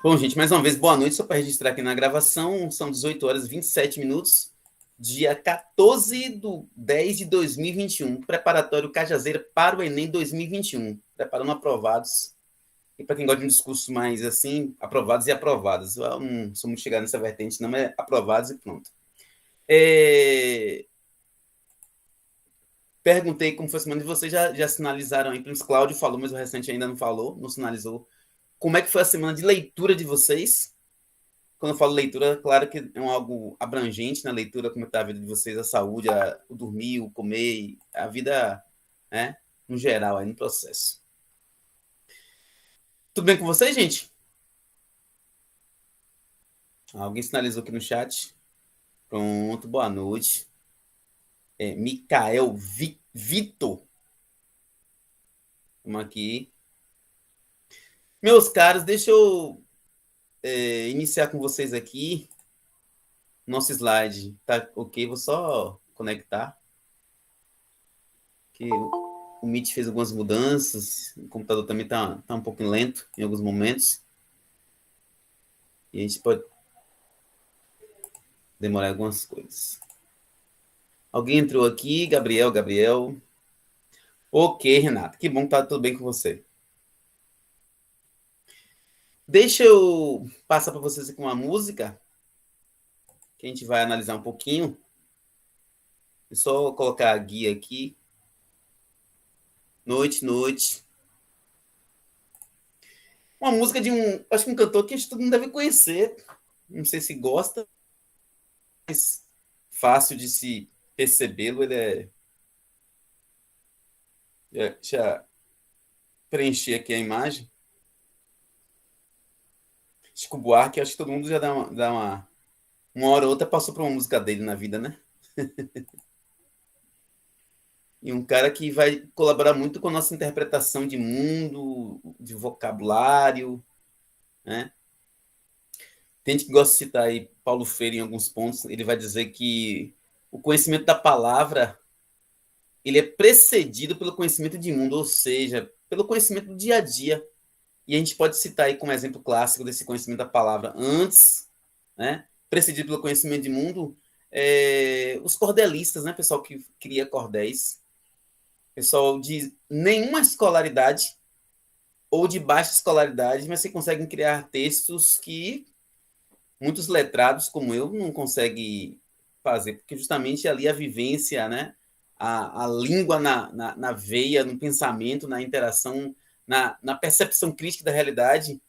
Bom, gente, mais uma vez, boa noite. Só para registrar aqui na gravação, são 18 horas e 27 minutos, dia 14 de 10 de 2021, preparatório Cajazeira para o Enem 2021, preparando aprovados. E para quem gosta de um discurso mais assim, aprovados e aprovadas. Eu não sou muito chegado nessa vertente, não, é aprovados e pronto. Perguntei como foi a semana de vocês, já sinalizaram aí, pelo menos Cláudio falou, mas o restante ainda não falou, não sinalizou. Como é que foi a semana de leitura de vocês? Quando eu falo leitura, claro que é algo abrangente na leitura, como está a vida de vocês, a saúde, o dormir, o comer, a vida, né, no geral, aí no processo. Tudo bem com vocês, gente? Alguém sinalizou aqui no chat? Pronto, boa noite. Micael Vitor. Vamos aqui. Meus caros, deixa eu iniciar com vocês aqui. Nosso slide tá ok, vou só conectar. Que o Meet fez algumas mudanças, o computador também tá um pouco lento em alguns momentos, e a gente pode demorar algumas coisas. Alguém entrou aqui, Gabriel. Ok, Renato, que bom que tá tudo bem com você. Deixa eu passar para vocês aqui uma música, que a gente vai analisar um pouquinho. É só colocar a guia aqui. Noite, noite. Uma música de acho que um cantor que todo mundo deve conhecer. Não sei se gosta, mas fácil de se percebê-lo. Ele é. Deixa eu preencher aqui a imagem. Chico Buarque, acho que todo mundo já dá uma hora ou outra passou por uma música dele na vida, né? E um cara que vai colaborar muito com a nossa interpretação de mundo, de vocabulário, né? Tem gente que gosta de citar aí Paulo Freire em alguns pontos, ele vai dizer que o conhecimento da palavra ele é precedido pelo conhecimento de mundo, ou seja, pelo conhecimento do dia a dia. E a gente pode citar aí como exemplo clássico desse conhecimento da palavra antes, né, precedido pelo conhecimento de mundo, os cordelistas, né, pessoal que cria cordéis, pessoal de nenhuma escolaridade ou de baixa escolaridade, mas que conseguem criar textos que muitos letrados como eu não conseguem fazer, porque justamente ali a vivência, né, a língua na veia, no pensamento, na interação, na percepção crítica da realidade,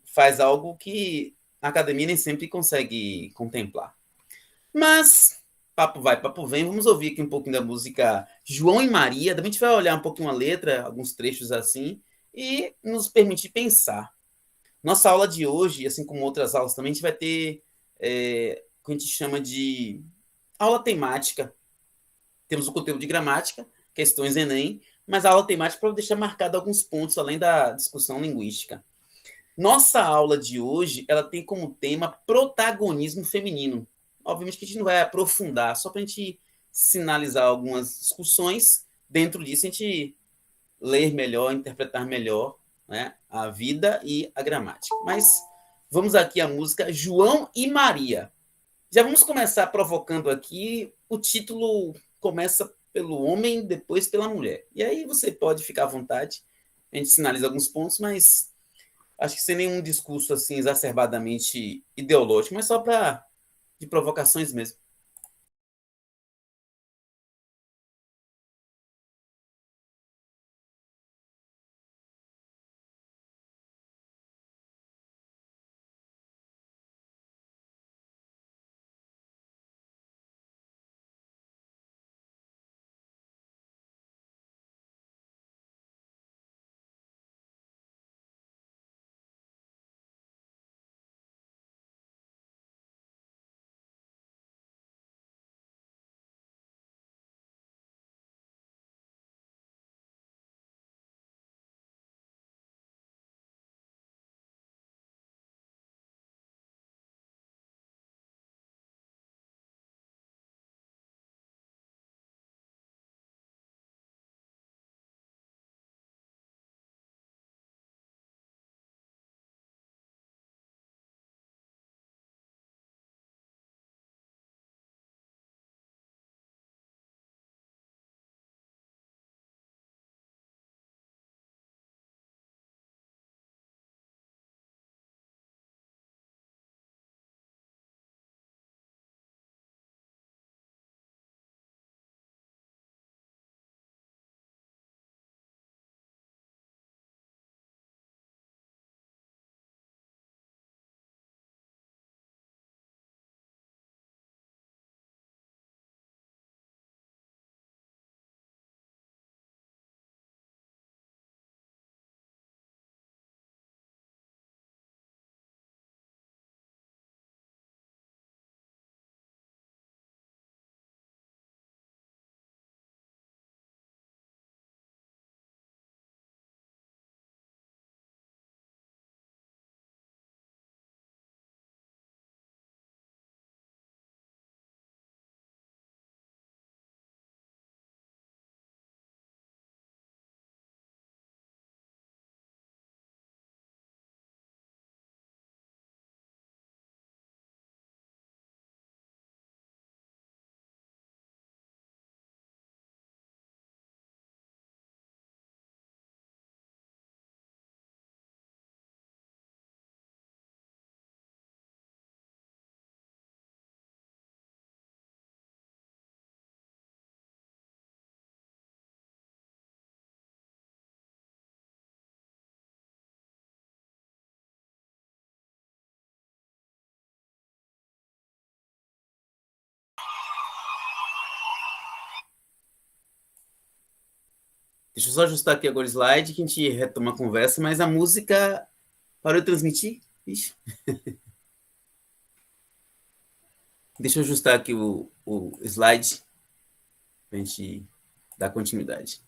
faz algo que a academia nem sempre consegue contemplar. Mas, papo vai, papo vem, vamos ouvir aqui um pouquinho da música João e Maria, também a gente vai olhar um pouquinho a letra, alguns trechos assim, e nos permitir pensar. Nossa aula de hoje, assim como outras aulas também, a gente vai ter o que a gente chama de aula temática. Temos o conteúdo de gramática, questões Enem, mas a aula temática para deixar marcado alguns pontos além da discussão linguística. Nossa aula de hoje, ela tem como tema protagonismo feminino. Obviamente que a gente não vai aprofundar, só para a gente sinalizar algumas discussões. Dentro disso, a gente ler melhor, interpretar melhor, né, a vida e a gramática. Mas vamos aqui à música João e Maria. Já vamos começar provocando aqui. O título começa pelo homem, depois pela mulher. E aí você pode ficar à vontade. A gente sinaliza alguns pontos, mas acho que sem nenhum discurso assim exacerbadamente ideológico, mas só para de provocações mesmo. Deixa eu só ajustar aqui agora o slide, que a gente retoma a conversa, mas a música parou de transmitir? Ixi. Deixa eu ajustar aqui o slide para a gente dar continuidade.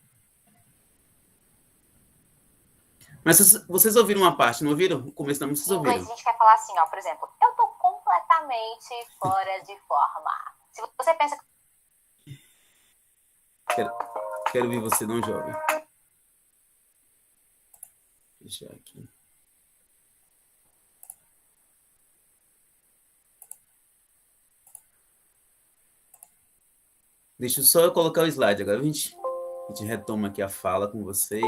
Mas vocês ouviram uma parte, não ouviram? O começo da música vocês ouviram? Em inglês a gente quer falar assim, ó, por exemplo, eu tô completamente fora de forma. Se você pensa que... Quero ver você não jovem. Deixa aqui. Deixa eu só colocar o slide agora. A gente retoma aqui a fala com vocês.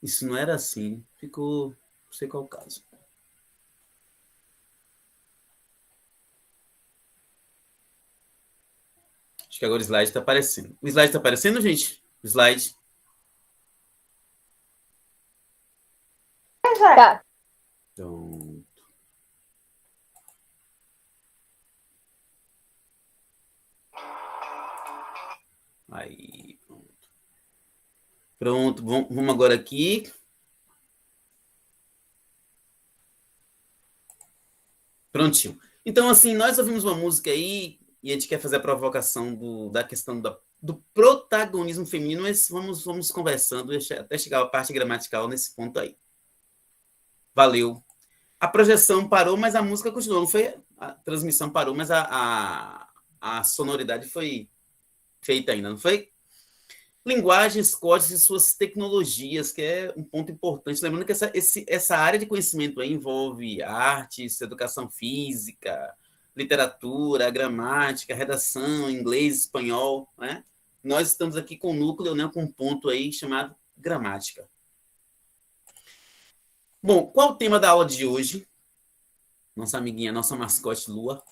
Isso não era assim. Ficou... Não sei qual é o caso. Acho que agora o slide está aparecendo. O slide está aparecendo, gente? O slide. Tá. Pronto. Aí, pronto. Pronto, vamos agora aqui. Prontinho. Então, assim, nós ouvimos uma música aí e a gente quer fazer a provocação da questão do protagonismo feminino, mas vamos conversando até chegar a parte gramatical nesse ponto aí. Valeu. A projeção parou, mas a música continuou. Não foi? A transmissão parou, mas a sonoridade foi feita ainda, não foi? Linguagens, códigos e suas tecnologias, que é um ponto importante. Lembrando que essa área de conhecimento aí envolve artes, educação física, literatura, gramática, redação, inglês, espanhol, né? Nós estamos aqui com o núcleo, né, com um ponto aí chamado gramática. Bom, qual o tema da aula de hoje? Nossa amiguinha, nossa mascote Lua.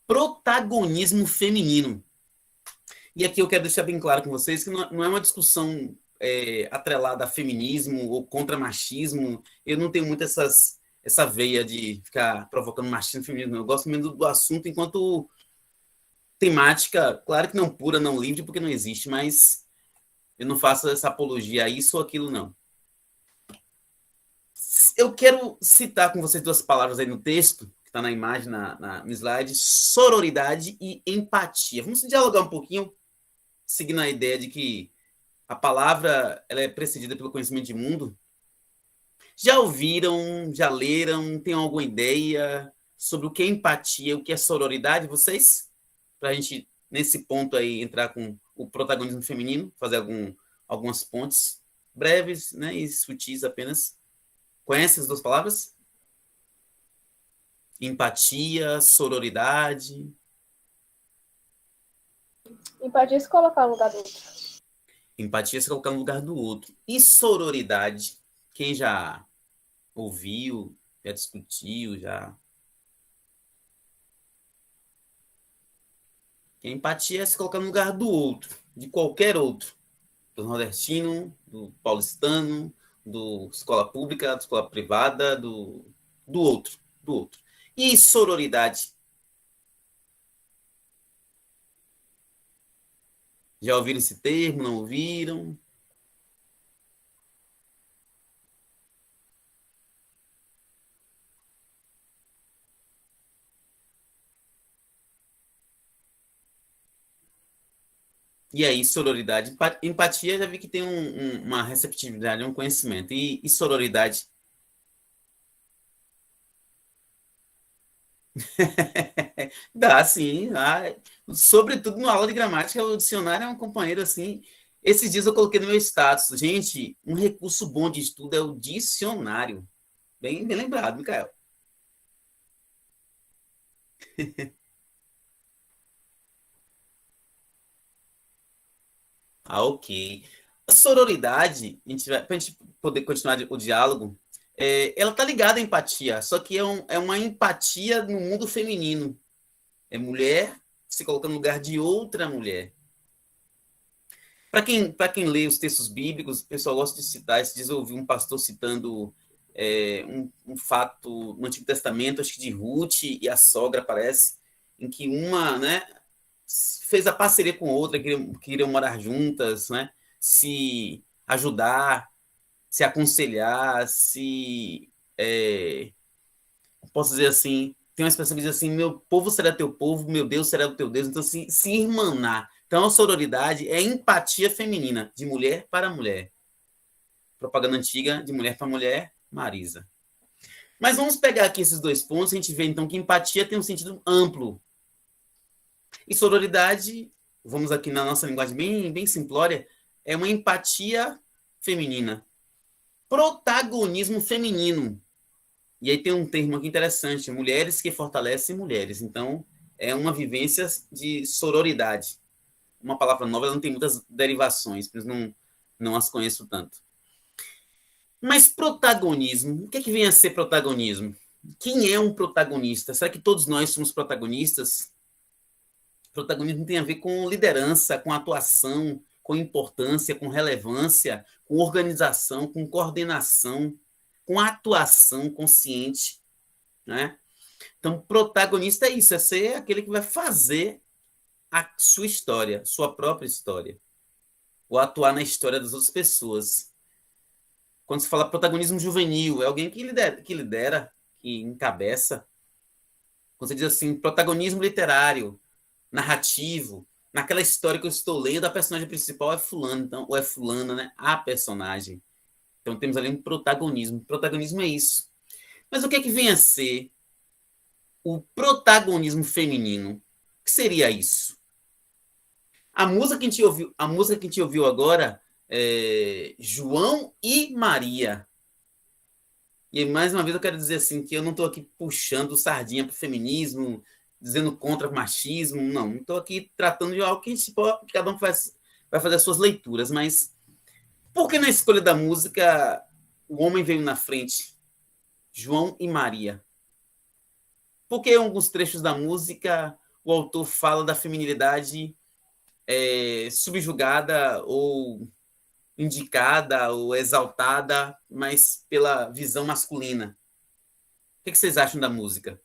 Protagonismo feminino. E aqui eu quero deixar bem claro com vocês que não é uma discussão atrelada a feminismo ou contra machismo. Eu não tenho muito essa veia de ficar provocando machismo e feminismo. Eu gosto mesmo do assunto enquanto temática, claro que não pura, não livre, porque não existe, mas eu não faço essa apologia a isso ou aquilo, não. Eu quero citar com vocês duas palavras aí no texto, que está na imagem, no slide, sororidade e empatia. Vamos dialogar um pouquinho, seguindo a ideia de que a palavra ela é precedida pelo conhecimento de mundo. Já ouviram, já leram, tem alguma ideia sobre o que é empatia, o que é sororidade, vocês? Para a gente, nesse ponto aí, entrar com o protagonismo feminino, fazer algumas pontes breves, né, e sutis apenas. Conhece as duas palavras? Empatia, sororidade. Empatia é se colocar no lugar do outro. Empatia é se colocar no lugar do outro. E sororidade? Quem já ouviu, já discutiu, já... Empatia é se colocar no lugar do outro, de qualquer outro. Do nordestino, do paulistano, do escola pública, da escola privada, do outro, do outro. E sororidade? Já ouviram esse termo? Não ouviram? E aí, sororidade? Empatia, já vi que tem uma receptividade, um conhecimento. E sororidade? Dá, sim. Sobretudo na aula de gramática, o dicionário é um companheiro assim. Esses dias eu coloquei no meu status. Gente, um recurso bom de estudo é o dicionário. Bem lembrado, Micael. Ok. A sororidade, para a gente poder continuar o diálogo, ela está ligada à empatia, só que é uma empatia no mundo feminino. É mulher se colocando no lugar de outra mulher. Para quem lê os textos bíblicos, o pessoal gosta de citar, esses dias eu ouvi um pastor citando um fato no Antigo Testamento, acho que de Ruth e a sogra, parece, em que uma, né, fez a parceria com outra, queriam morar juntas, né? Se ajudar, se aconselhar, posso dizer assim, tem uma expressão que diz assim, meu povo será teu povo, meu Deus será o teu Deus, então se irmanar. Então a sororidade é empatia feminina, de mulher para mulher. Propaganda antiga, de mulher para mulher, Marisa. Mas vamos pegar aqui esses dois pontos, a gente vê então que empatia tem um sentido amplo. E sororidade, vamos aqui na nossa linguagem bem simplória, é uma empatia feminina. Protagonismo feminino. E aí tem um termo aqui interessante, mulheres que fortalecem mulheres. Então, é uma vivência de sororidade. Uma palavra nova, ela não tem muitas derivações, por isso não as conheço tanto. Mas protagonismo, o que é que vem a ser protagonismo? Quem é um protagonista? Será que todos nós somos protagonistas? Protagonismo tem a ver com liderança, com atuação, com importância, com relevância, com organização, com coordenação, com atuação consciente, né? Então, protagonista é isso, é ser aquele que vai fazer a sua história, sua própria história, ou atuar na história das outras pessoas. Quando se fala protagonismo juvenil, é alguém que lidera, que encabeça. Quando você diz assim, protagonismo literário, narrativo, naquela história que eu estou lendo, a personagem principal é fulano, então, ou é fulana, né? A personagem. Então temos ali um protagonismo. Protagonismo é isso. Mas o que é que vem a ser o protagonismo feminino? O que seria isso? A música que a gente ouviu agora é João e Maria. E mais uma vez eu quero dizer assim que eu não estou aqui puxando sardinha para o feminismo, dizendo contra o machismo, não estou aqui tratando de algo que cada um vai fazer as suas leituras, mas por que na escolha da música o homem veio na frente, João e Maria? Porque em alguns trechos da música o autor fala da feminilidade subjugada ou indicada ou exaltada, mas pela visão masculina. O que vocês acham da música?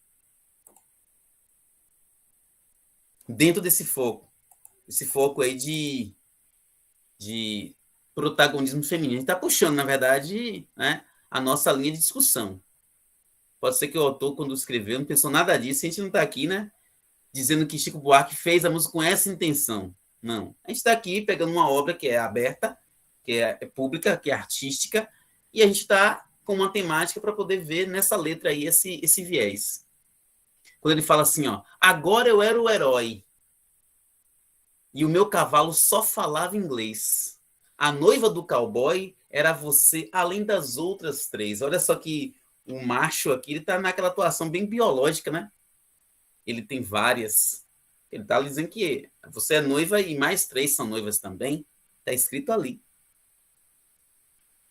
Dentro desse foco. Esse foco aí de protagonismo feminino. A gente está puxando, na verdade, né, a nossa linha de discussão. Pode ser que o autor, quando escreveu, não pensou nada disso. A gente não está aqui, né, dizendo que Chico Buarque fez a música com essa intenção. Não. A gente está aqui pegando uma obra que é aberta, que é pública, que é artística, e a gente está com uma temática para poder ver nessa letra aí esse viés. Quando ele fala assim, ó, agora eu era o herói, e o meu cavalo só falava inglês. A noiva do cowboy era você, além das outras três. Olha só que o macho aqui, ele está naquela atuação bem biológica, né? Ele tem várias. Ele está dizendo que você é noiva e mais três são noivas também. Está escrito ali.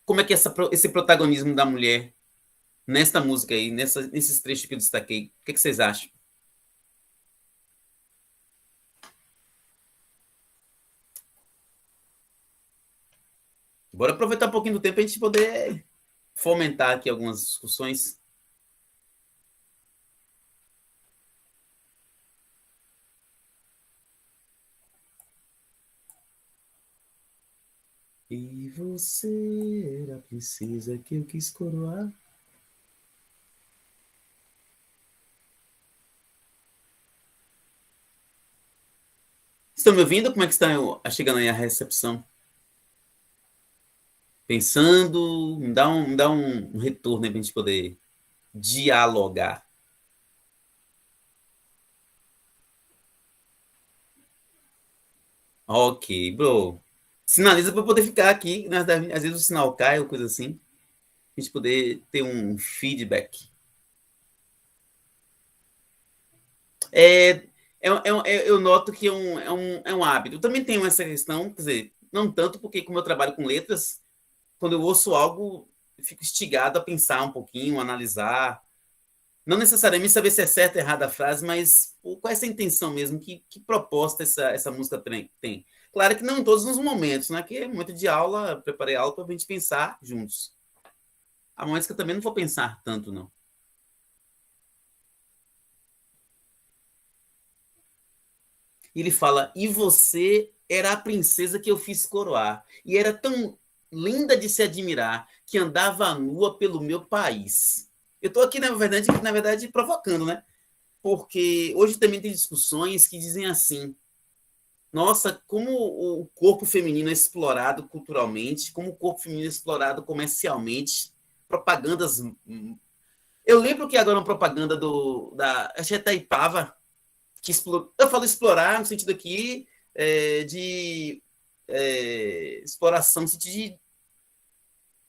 Como é que esse protagonismo da mulher nesta música aí, nesses trechos que eu destaquei, o que vocês acham? Bora aproveitar um pouquinho do tempo para a gente poder fomentar aqui algumas discussões. E você era a princesa que eu quis coroar. Estão me ouvindo? Como é que está chegando aí a recepção? Pensando, me dá um retorno aí para a gente poder dialogar. Ok, bro. Sinaliza para poder ficar aqui, né? Às vezes o sinal cai ou coisa assim. A gente poder ter um feedback. Eu noto que é um hábito. Eu também tenho essa questão, quer dizer, não tanto porque, como eu trabalho com letras, quando eu ouço algo, eu fico instigado a pensar um pouquinho, analisar. Não necessariamente saber se é certa ou errada a frase, mas qual é essa intenção mesmo? Que proposta essa música tem? Claro que não em todos os momentos, né? Que é momento de aula, preparei aula para a gente pensar juntos. Há momentos que eu também não vou pensar tanto, não. E ele fala, e você era a princesa que eu fiz coroar. E era tão linda de se admirar que andava nua pelo meu país. Eu estou aqui, na verdade, provocando, né? Porque hoje também tem discussões que dizem assim, nossa, como o corpo feminino é explorado culturalmente, como o corpo feminino é explorado comercialmente, propagandas. Eu lembro que agora uma propaganda acho que é Itaipava, que eu falo explorar no sentido aqui de exploração, no sentido de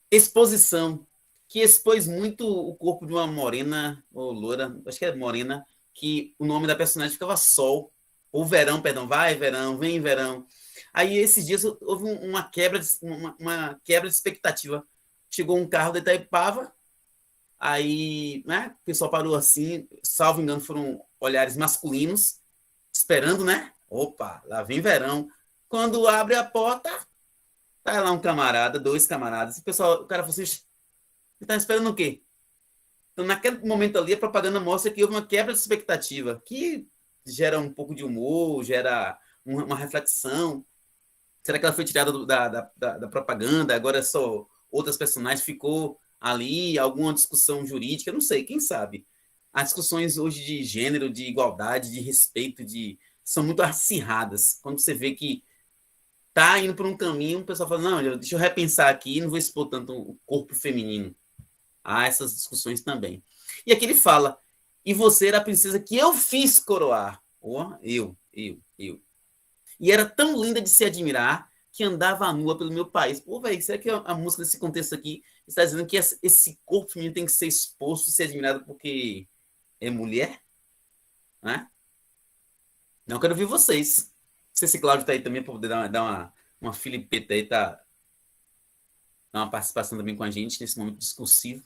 exposição, que expôs muito o corpo de uma morena, ou loura, acho que é morena, que o nome da personagem ficava Sol, ou Verão, perdão, vai Verão, vem Verão. Aí esses dias houve uma quebra de expectativa. Chegou um carro da Itaipava, aí né, o pessoal parou assim, salvo engano, foram olhares masculinos, esperando, né? Opa, lá vem Verão. Quando abre a porta, tá lá um camarada, dois camaradas, o cara falou assim, você tá esperando o quê? Então, naquele momento ali, a propaganda mostra que houve uma quebra de expectativa, que gera um pouco de humor, gera uma reflexão. Será que ela foi tirada da propaganda? Agora é só outras personagens, ficou ali alguma discussão jurídica? Não sei, quem sabe? As discussões hoje de gênero, de igualdade, de respeito, são muito acirradas. Quando você vê que tá indo por um caminho, o pessoal fala, não, deixa eu repensar aqui, não vou expor tanto o corpo feminino. Há essas discussões também. E aqui ele fala, e você era a princesa que eu fiz coroar. Oh, eu. E era tão linda de se admirar que andava nua pelo meu país. Pô, velho, será que a música desse contexto aqui está dizendo que esse corpo feminino tem que ser exposto e ser admirado porque é mulher? Né? Não quero ouvir vocês. Não sei se Cláudio está aí também para poder dar uma filipeta aí, tá? Dar uma participação também com a gente nesse momento discursivo.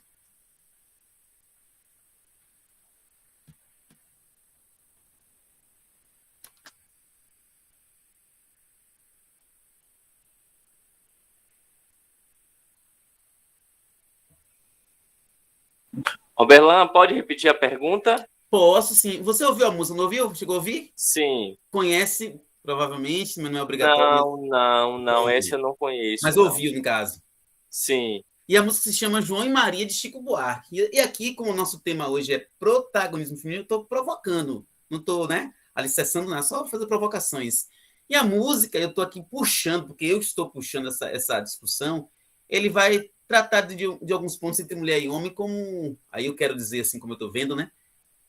Oberlan, pode repetir a pergunta? Posso, sim. Você ouviu a música, não ouviu? Chegou a ouvir? Sim. Conhece, provavelmente, mas não é obrigatório. Não. Esse eu não conheço. Mas não. ouviu, no caso. Sim. E a música se chama João e Maria, de Chico Buarque. E aqui, como o nosso tema hoje é protagonismo feminino, eu estou provocando. Não estou, né, alicerçando nada, só fazer provocações. E a música, eu estou aqui puxando, porque eu estou puxando essa discussão, ele vai tratar de alguns pontos entre mulher e homem, como, aí eu quero dizer assim, como eu estou vendo, né?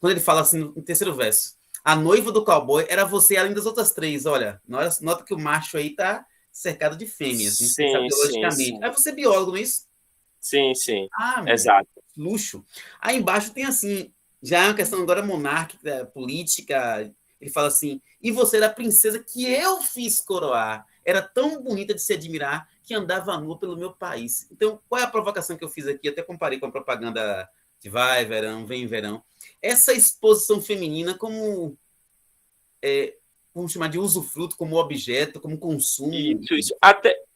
Quando ele fala assim, no terceiro verso, a noiva do cowboy era você além das outras três. Olha, nota que o macho aí tá cercado de fêmeas, não sei se biologicamente. Aí você é biólogo, não é isso? Sim. Exato. Luxo. Aí embaixo tem assim, já é uma questão agora monárquica, política. Ele fala assim, e você era a princesa que eu fiz coroar. Era tão bonita de se admirar que andava nua pelo meu país. Então, qual é a provocação que eu fiz aqui? Até comparei com a propaganda de vai, verão, vem, verão. Essa exposição feminina como, vamos chamar de usufruto, como objeto, como consumo. Isso.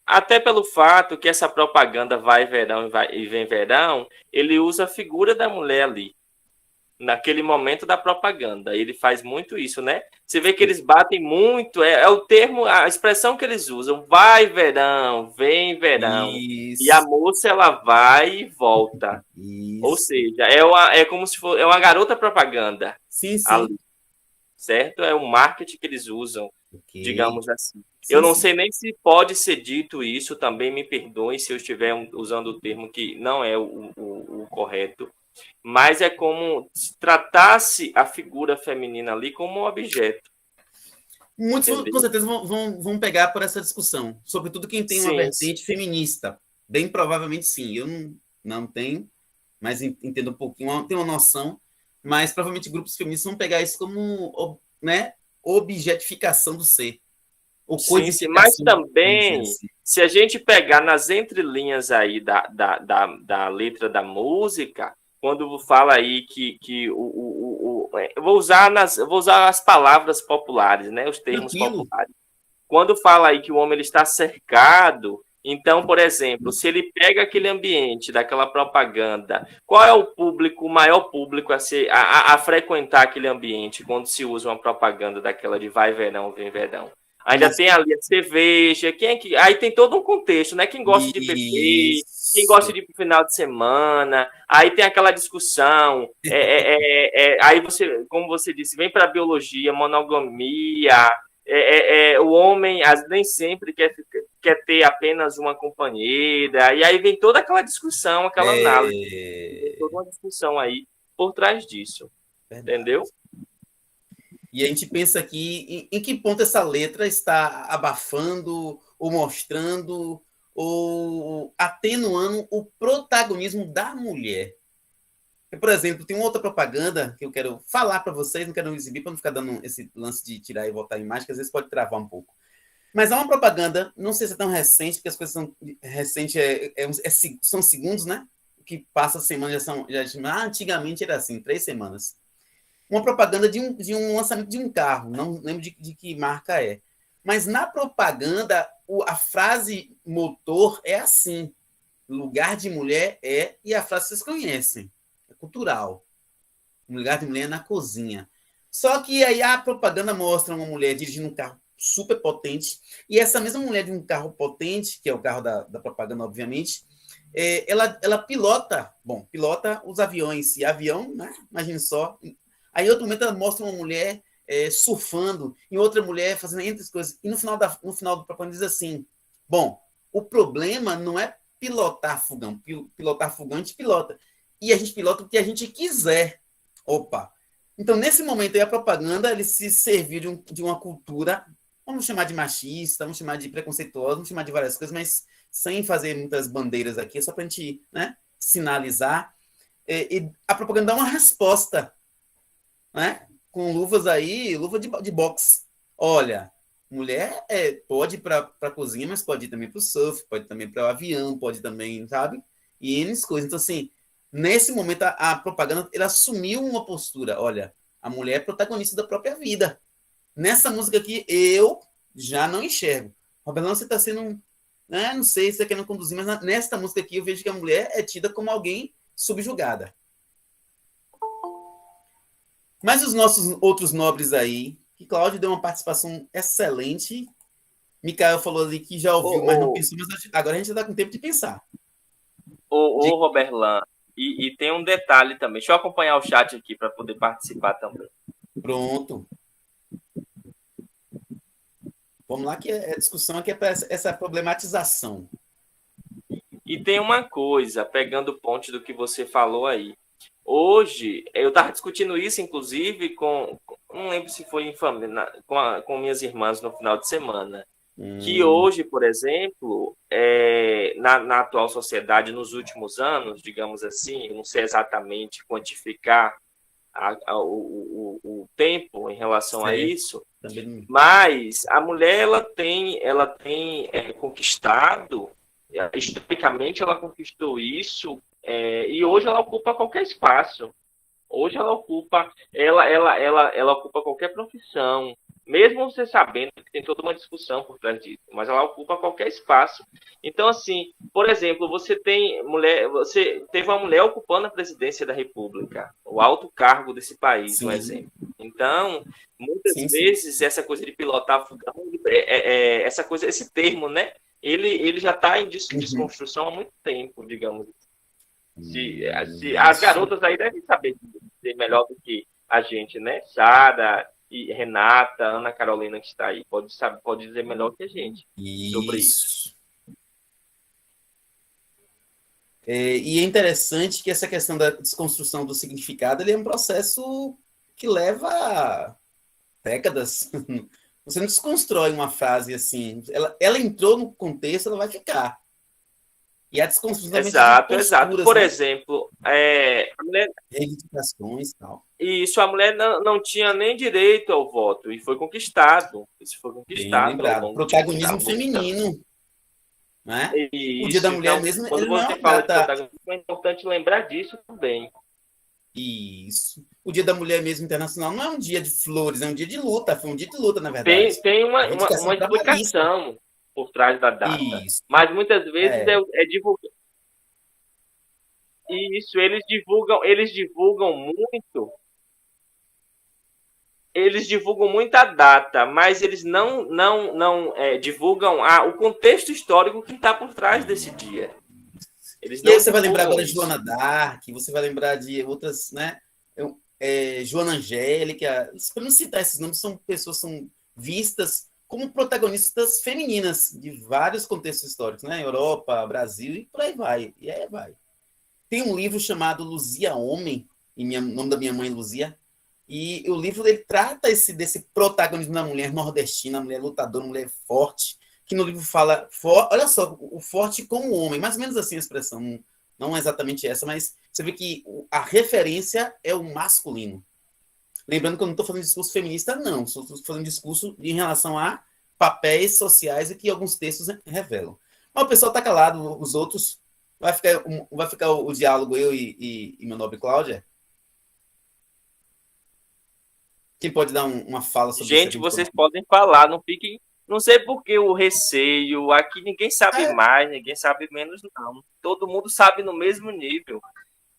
Até pelo fato que essa propaganda vai verão e vem verão, ele usa a figura da mulher ali, naquele momento da propaganda. Ele faz muito isso, né? Você vê que eles batem muito, é o termo, a expressão que eles usam, vai verão, vem verão. Isso. E a moça, ela vai e volta. Isso. Ou seja, é como se fosse uma garota propaganda. Sim. Ali, certo? É o marketing que eles usam, digamos assim. Sim, eu não sei nem se pode ser dito isso, também me perdoem se eu estiver usando o termo que não é o correto, mas é como se tratasse a figura feminina ali como um objeto. Muitos, com certeza, vão pegar por essa discussão, sobretudo quem tem uma vertente feminista. Bem provavelmente sim. Eu não tenho, mas entendo um pouquinho, tenho uma noção, mas provavelmente grupos feministas vão pegar isso como, né, objetificação do ser. Sim, mas também, se a gente pegar nas entrelinhas aí da letra da música, quando fala aí que eu vou usar as palavras populares, né, os termos populares. Quando fala aí que o homem ele está cercado, Então, por exemplo, se ele pega aquele ambiente daquela propaganda, qual é o público, o maior público a frequentar aquele ambiente quando se usa uma propaganda daquela de vai verão, vem verão? Ainda tem ali a cerveja, quem é que... Aí tem todo um contexto, né? Quem gosta de beber, quem gosta de ir pro final de semana, aí tem aquela discussão, aí você, como você disse, vem para a biologia, monogamia, o homem nem sempre quer ter apenas uma companheira, e aí vem toda aquela discussão, aquela análise, tem toda uma discussão aí por trás disso, verdade. Entendeu? E a gente pensa aqui em que ponto essa letra está abafando, ou mostrando, ou atenuando o protagonismo da mulher. Por exemplo, tem uma outra propaganda que eu quero falar para vocês, não quero exibir para não ficar dando esse lance de tirar e voltar a imagem, que às vezes pode travar um pouco. Mas há uma propaganda, não sei se é tão recente, porque as coisas são recentes, são segundos, né? O que passa semana antigamente era assim, 3 semanas. Uma propaganda de um lançamento de um carro, não lembro de que marca é. Mas na propaganda, a frase motor é assim, lugar de mulher é, e a frase vocês conhecem, é cultural. O lugar de mulher é na cozinha. Só que aí a propaganda mostra uma mulher dirigindo um carro super potente, e essa mesma mulher de um carro potente, que é o carro da propaganda, obviamente, ela pilota os aviões, e avião, né? Imagine só. Aí, em outro momento, ela mostra uma mulher surfando, e outra mulher fazendo entre as coisas. E no final do propaganda diz assim, bom, o problema não é pilotar fogão. Pilotar fogão a gente pilota. E a gente pilota o que a gente quiser. Opa! Então, nesse momento aí, a propaganda, ele se serviu de uma cultura, vamos chamar de machista, vamos chamar de preconceituosa, vamos chamar de várias coisas, mas sem fazer muitas bandeiras aqui, só para a gente, né, sinalizar. E a propaganda dá uma resposta, né? Com luvas aí, luva de boxe. Olha, mulher pode ir para a cozinha, mas pode ir também para o surf, pode ir também para o avião, pode ir também, sabe? E N coisas. Então, assim, nesse momento, a propaganda ela assumiu uma postura. Olha, a mulher é protagonista da própria vida. Nessa música aqui, eu já não enxergo. Roberto, você está sendo... né? Não sei se você quer não conduzir, mas nesta música aqui eu vejo que a mulher é tida como alguém subjugada. Mas os nossos outros nobres aí, que Cláudio deu uma participação excelente. Micael falou ali que já ouviu, mas não pensou, mas agora a gente está com tempo de pensar. Roberlan, e tem um detalhe também. Deixa eu acompanhar o chat aqui para poder participar também. Pronto. Vamos lá, que a discussão aqui é para essa problematização. E tem uma coisa, pegando o ponto do que você falou aí. Hoje, eu estava discutindo isso, inclusive, não lembro se foi em família, com minhas irmãs no final de semana. Que hoje, por exemplo, na atual sociedade, nos últimos anos, digamos assim, não sei exatamente quantificar o tempo em relação a isso, mas a mulher ela tem conquistado, historicamente ela conquistou isso, e hoje ela ocupa qualquer espaço. Hoje ela ocupa qualquer profissão, mesmo você sabendo que tem toda uma discussão por trás disso, mas ela ocupa qualquer espaço. Então, assim, por exemplo, você teve uma mulher ocupando a presidência da República, o alto cargo desse país, por exemplo. Então, muitas vezes essa coisa de pilotar fogão, esse termo, né? Ele já está em desconstrução há muito tempo, digamos. As garotas aí devem saber melhor do que a gente, né? Sara e Renata, Ana Carolina que está aí, pode dizer melhor que a gente sobre isso. E é interessante que essa questão da desconstrução do significado ele é um processo que leva décadas. Você não desconstrói uma frase assim. Ela entrou no contexto, ela vai ficar. E a desconstrução exato. Por exemplo, a mulher... reivindicações e tal. Isso, a mulher não tinha nem direito ao voto, e foi conquistado. Isso foi conquistado. Protagonismo feminino. Né? Isso, o Dia da Mulher mesmo. Quando você fala de protagonismo, é importante lembrar disso também. Isso. O Dia da Mulher mesmo internacional não é um dia de flores, é um dia de luta. Foi um dia de luta, na verdade. Tem uma explicação. por trás da data. Isso. Mas muitas vezes É. é divulgado. Isso, eles divulgam muito. Eles divulgam muito a data, mas eles não divulgam o contexto histórico que está por trás desse dia. Eles E aí não você vai lembrar divulgam agora de isso. Joana d'Arc, você vai lembrar de outras, né? Joana Angélica, para não citar esses nomes, são pessoas são vistas como protagonistas femininas de vários contextos históricos, né? Europa, Brasil e por aí vai. E aí vai. Tem um livro chamado Luzia Homem, e o nome da minha mãe Luzia, e o livro ele trata desse protagonismo da mulher nordestina, mulher lutadora, mulher forte, que no livro fala, olha só, o forte como homem, mais ou menos assim a expressão, não é exatamente essa, mas você vê que a referência é o masculino. Lembrando que eu não estou fazendo discurso feminista, não, estou fazendo discurso em relação a papéis sociais e que alguns textos revelam. Mas o pessoal está calado, os outros. Vai ficar o diálogo eu e meu nobre Cláudia? Quem pode dar uma fala sobre isso? Gente, vocês podem falar, não fiquem. Não sei por que o receio. Aqui ninguém sabe mais, ninguém sabe menos, não. Todo mundo sabe no mesmo nível.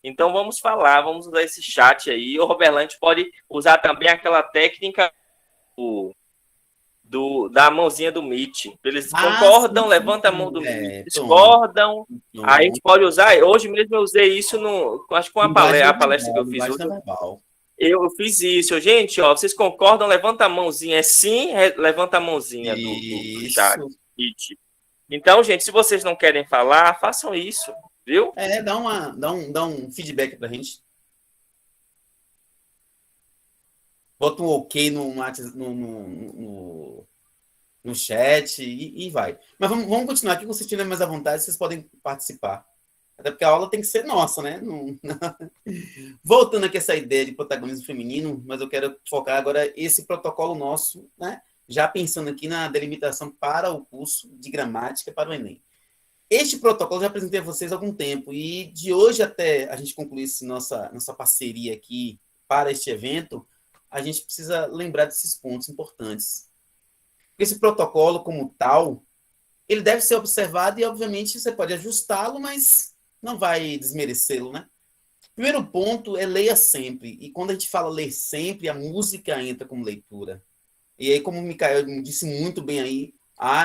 Então vamos falar, vamos usar esse chat aí. O Roberlante pode usar também aquela técnica da mãozinha do Meet. Eles concordam, sim, levanta a mão do Meet, discordam. Aí a gente pode usar. Hoje mesmo eu usei isso acho que com a palestra que eu fiz hoje. Eu fiz isso. Gente, ó, vocês concordam? Levanta a mãozinha. É sim, levanta a mãozinha do chat. Então, gente, se vocês não querem falar, façam isso, viu? Dá um feedback pra gente. Bota um ok no chat e vai. Mas vamos continuar aqui. Se vocês tiverem mais à vontade, vocês podem participar. Até porque a aula tem que ser nossa, né? Voltando aqui a essa ideia de protagonismo feminino, mas eu quero focar agora esse protocolo nosso, né? Já pensando aqui na delimitação para o curso de gramática para o Enem. Este protocolo eu já apresentei a vocês há algum tempo, e de hoje até a gente concluir nossa parceria aqui para este evento, a gente precisa lembrar desses pontos importantes. Esse protocolo, como tal, ele deve ser observado e, obviamente, você pode ajustá-lo, mas não vai desmerecê-lo, né? Primeiro ponto é leia sempre. E quando a gente fala ler sempre, a música entra como leitura. E aí, como o Micael disse muito bem aí,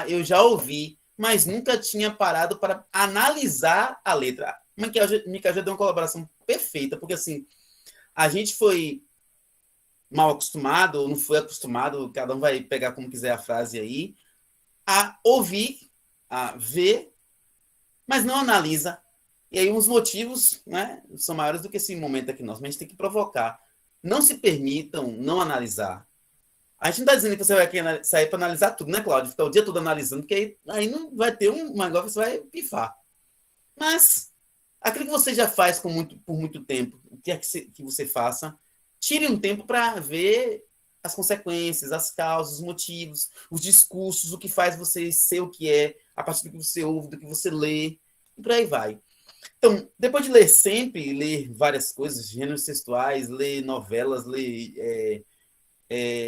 eu já ouvi, mas nunca tinha parado para analisar a letra. O Micael já deu uma colaboração perfeita, porque assim, a gente foi mal acostumado, ou não foi acostumado, cada um vai pegar como quiser a frase aí, a ouvir, a ver, mas não analisa. E aí os motivos, né, são maiores do que esse momento aqui nosso. Mas a gente tem que provocar. Não se permitam não analisar. A gente não está dizendo que você vai sair para analisar tudo, né, Cláudio? Ficar o dia todo analisando, porque aí não vai ter um negócio que você vai pifar. Mas aquilo que você já faz por muito tempo, o que é que você faça, tire um tempo para ver as consequências, as causas, os motivos, os discursos, o que faz você ser o que é, a partir do que você ouve, do que você lê, e por aí vai. Então, depois de ler sempre, ler várias coisas, gêneros textuais, ler novelas, ler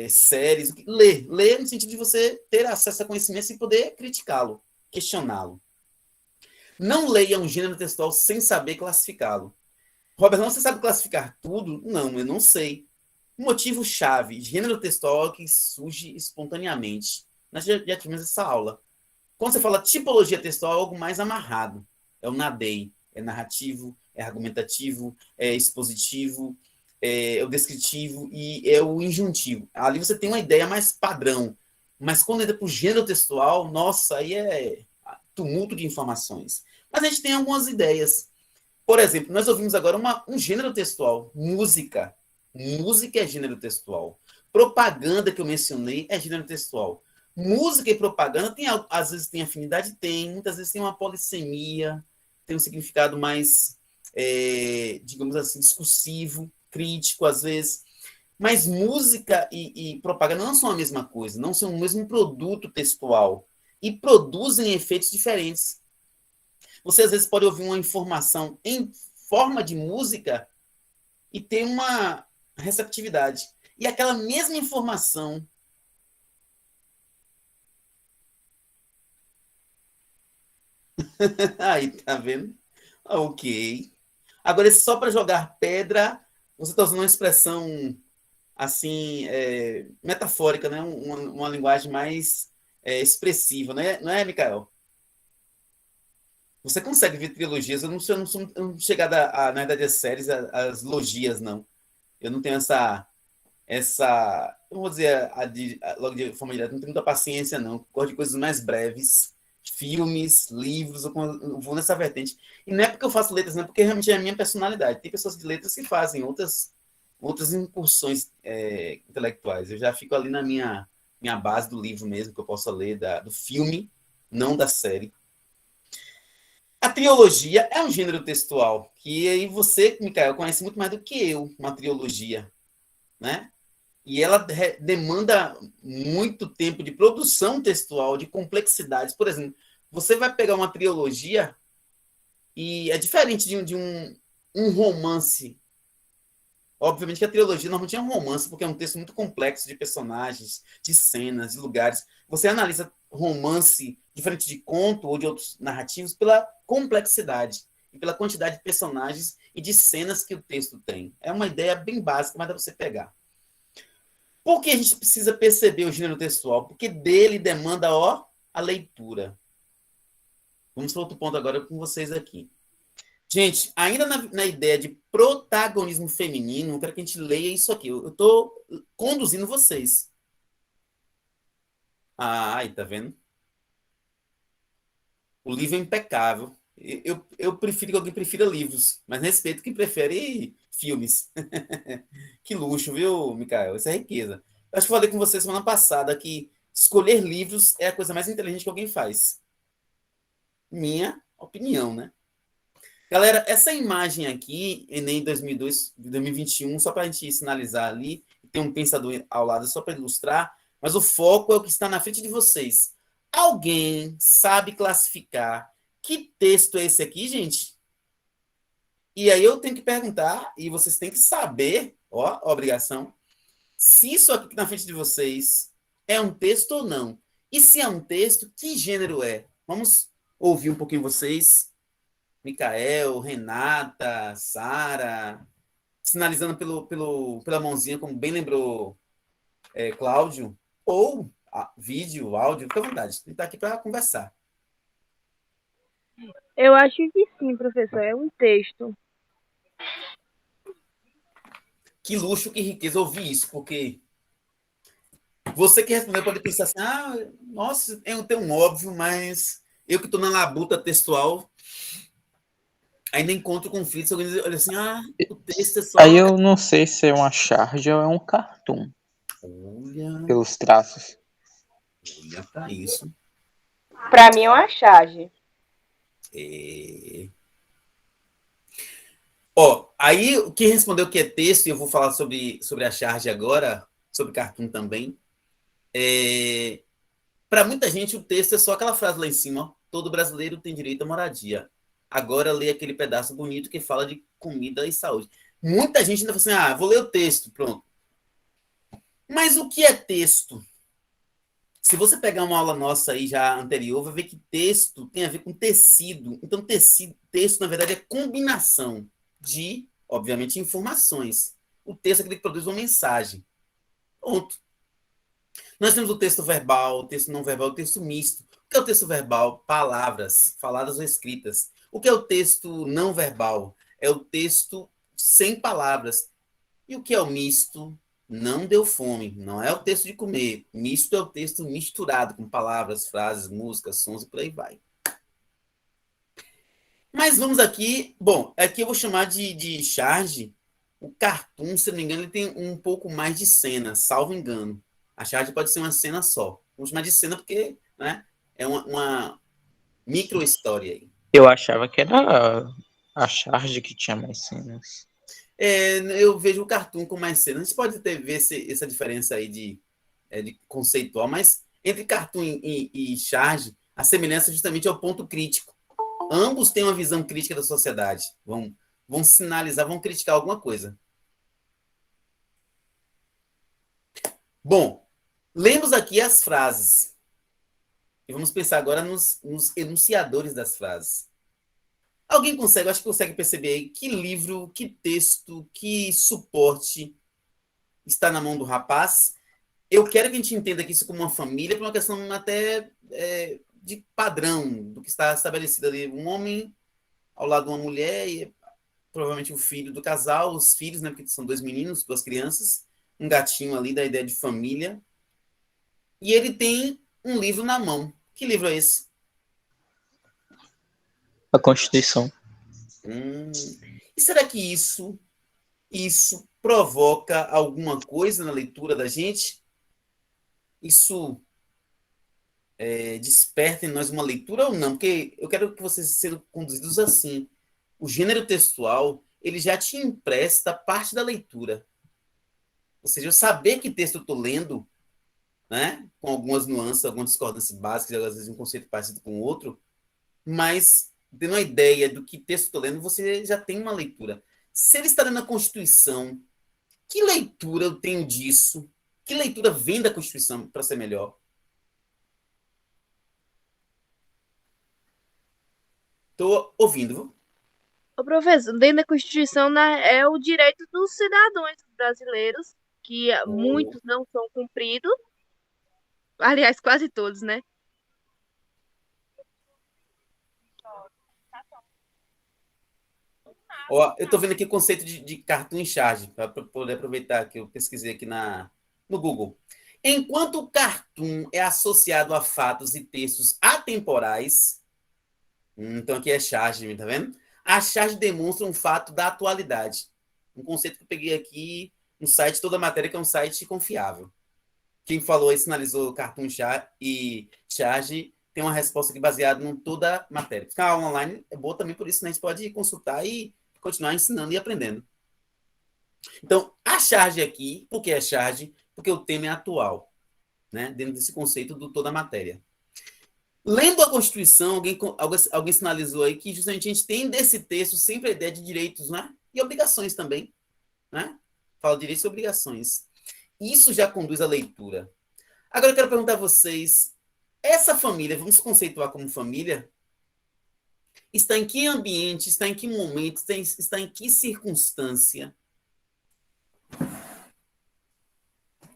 séries, ler no sentido de você ter acesso a conhecimento e poder criticá-lo, questioná-lo. Não leia um gênero textual sem saber classificá-lo. Robert, você sabe classificar tudo? Não, eu não sei. Motivo-chave, gênero textual que surge espontaneamente. Nós já tivemos essa aula. Quando você fala tipologia textual, é algo mais amarrado. É o NADEI. É narrativo, é argumentativo, é expositivo, é o descritivo e é o injuntivo. Ali você tem uma ideia mais padrão. Mas quando entra para o gênero textual, nossa, aí é tumulto de informações. Mas a gente tem algumas ideias. Por exemplo, nós ouvimos agora um gênero textual, música. Música é gênero textual. Propaganda, que eu mencionei, é gênero textual. Música e propaganda, às vezes tem afinidade? Tem. Muitas vezes tem uma polissemia, tem um significado mais, digamos assim, discursivo, crítico, às vezes. Mas música e propaganda não são a mesma coisa, não são o mesmo produto textual. E produzem efeitos diferentes. Você, às vezes, pode ouvir uma informação em forma de música e ter uma receptividade. E aquela mesma informação Aí, tá vendo? Ok. Agora, esse só para jogar pedra, você está usando uma expressão assim, metafórica, né? Uma linguagem mais expressiva, né? Não é, Mikael? Você consegue ver trilogias, eu não chegada na verdade, as séries, as logias, não. Eu não tenho eu não vou dizer logo de forma direta, não tenho muita paciência, não. Eu gosto de coisas mais breves, filmes, livros, eu vou nessa vertente. E não é porque eu faço letras, não é porque realmente é a minha personalidade. Tem pessoas de letras que fazem outras incursões intelectuais. Eu já fico ali na minha base do livro mesmo, que eu possa ler, do filme, não da série. A trilogia é um gênero textual, que aí você, Micael, conhece muito mais do que eu, uma trilogia, né? E ela demanda muito tempo de produção textual, de complexidades. Por exemplo, você vai pegar uma trilogia e é diferente um romance. Obviamente que a trilogia normalmente é um romance, porque é um texto muito complexo de personagens, de cenas, de lugares. Você analisa romance diferente de conto ou de outros narrativos pela complexidade e pela quantidade de personagens e de cenas que o texto tem. É uma ideia bem básica, mas dá para você pegar. Por que a gente precisa perceber o gênero textual? Porque dele demanda a leitura. Vamos para outro ponto agora com vocês aqui. Gente, ainda na ideia de protagonismo feminino, eu quero que a gente leia isso aqui. Eu estou conduzindo vocês. Aí, tá vendo? O livro é impecável. Eu prefiro que alguém prefira livros, mas respeito quem prefere filmes. Que luxo, viu, Mikael? Isso é riqueza. Eu acho que falei com você semana passada que escolher livros é a coisa mais inteligente que alguém faz. Minha opinião, né? Galera, essa imagem aqui, Enem 2002, 2021, só para a gente sinalizar ali, tem um pensador ao lado só para ilustrar, mas o foco é o que está na frente de vocês. Alguém sabe classificar que texto é esse aqui, gente? E aí eu tenho que perguntar, e vocês têm que saber, obrigação, se isso aqui na frente de vocês é um texto ou não. E se é um texto, que gênero é? Vamos ouvir um pouquinho vocês. Micael, Renata, Sara, sinalizando pela mãozinha, como bem lembrou Cláudio, ou vídeo, áudio, fica à vontade. A gente está aqui para conversar. Eu acho que sim, professor. É um texto. Que luxo, que riqueza ouvir isso, porque você que respondeu pode pensar assim, nossa, é um óbvio, mas eu que estou na labuta textual, ainda encontro conflitos, olha assim, o texto é só... Aí eu não sei se é uma charge ou é um cartoon. Olha... Pelos traços. Olha pra isso. Pra mim é uma charge. Aí quem respondeu que é texto, e eu vou falar sobre a charge agora, sobre cartoon também. Para muita gente, o texto é só aquela frase lá em cima, ó, todo brasileiro tem direito à moradia. Agora lê aquele pedaço bonito que fala de comida e saúde. Muita gente ainda fala assim, vou ler o texto, pronto. Mas o que é texto? Se você pegar uma aula nossa aí já anterior, vai ver que texto tem a ver com tecido. Então, texto, na verdade, é combinação de, obviamente, informações. O texto é aquele que produz uma mensagem. Ponto. Nós temos o texto verbal, o texto não verbal, o texto misto. O que é o texto verbal? Palavras, faladas ou escritas. O que é o texto não verbal? É o texto sem palavras. E o que é o misto? Não deu fome. Não é o texto de comer. Misto é o texto misturado com palavras, frases, músicas, sons e por aí vai. Mas vamos aqui... Bom, aqui eu vou chamar de charge. O cartoon, se não me engano, ele tem um pouco mais de cena, salvo engano. A charge pode ser uma cena só. Vamos chamar de cena porque, né, é uma micro história aí. Eu achava que era a charge que tinha mais cenas. Eu vejo o cartoon com mais cenas. A gente pode ver essa diferença aí de conceitual, mas entre cartoon e charge, a semelhança justamente é o ponto crítico. Ambos têm uma visão crítica da sociedade. Vão sinalizar, vão criticar alguma coisa. Bom, lemos aqui as frases. E vamos pensar agora nos enunciadores das frases. Alguém consegue, acho que consegue perceber aí que livro, que texto, que suporte está na mão do rapaz? Eu quero que a gente entenda que isso como uma família, por uma questão até de padrão, do que está estabelecido ali. Um homem ao lado de uma mulher e provavelmente o filho do casal, os filhos, né, porque são 2 meninos, 2 crianças, um gatinho ali da ideia de família. E ele tem um livro na mão. Que livro é esse? A Constituição. E será que isso provoca alguma coisa na leitura da gente? Isso desperta em nós uma leitura ou não? Porque eu quero que vocês sejam conduzidos assim. O gênero textual, ele já te empresta parte da leitura. Ou seja, eu saber que texto eu estou lendo, né, com algumas nuances, algumas discordâncias básicas, às vezes um conceito parecido com o outro, mas tendo uma ideia do que texto estou lendo, você já tem uma leitura. Se ele está lendo a Constituição, que leitura eu tenho disso? Que leitura vem da Constituição para ser melhor? Estou ouvindo, viu? Ô, professor, dentro da Constituição é o direito dos cidadãos brasileiros, que muitos não são cumpridos. Aliás, quase todos, né? Ó, eu estou vendo aqui o conceito de cartoon em charge, para poder aproveitar que eu pesquisei aqui no Google. Enquanto o cartoon é associado a fatos e textos atemporais, então aqui é charge, tá vendo? A charge demonstra um fato da atualidade. Um conceito que eu peguei aqui no site Toda Matéria, que é um site confiável. Quem falou e sinalizou cartoon e charge tem uma resposta aqui baseada em Toda Matéria. Porque a aula online é boa também por isso, né? A gente pode consultar e continuar ensinando e aprendendo. Então, a charge aqui, por que é charge? Porque o tema é atual, né? Dentro desse conceito do Toda Matéria. Lendo a Constituição, alguém sinalizou aí que justamente a gente tem desse texto sempre a ideia de direitos, né? E obrigações também, né? Fala direitos e obrigações. Isso já conduz à leitura. Agora eu quero perguntar a vocês, essa família, vamos conceituar como família, está em que ambiente, está em que momento, está em que circunstância?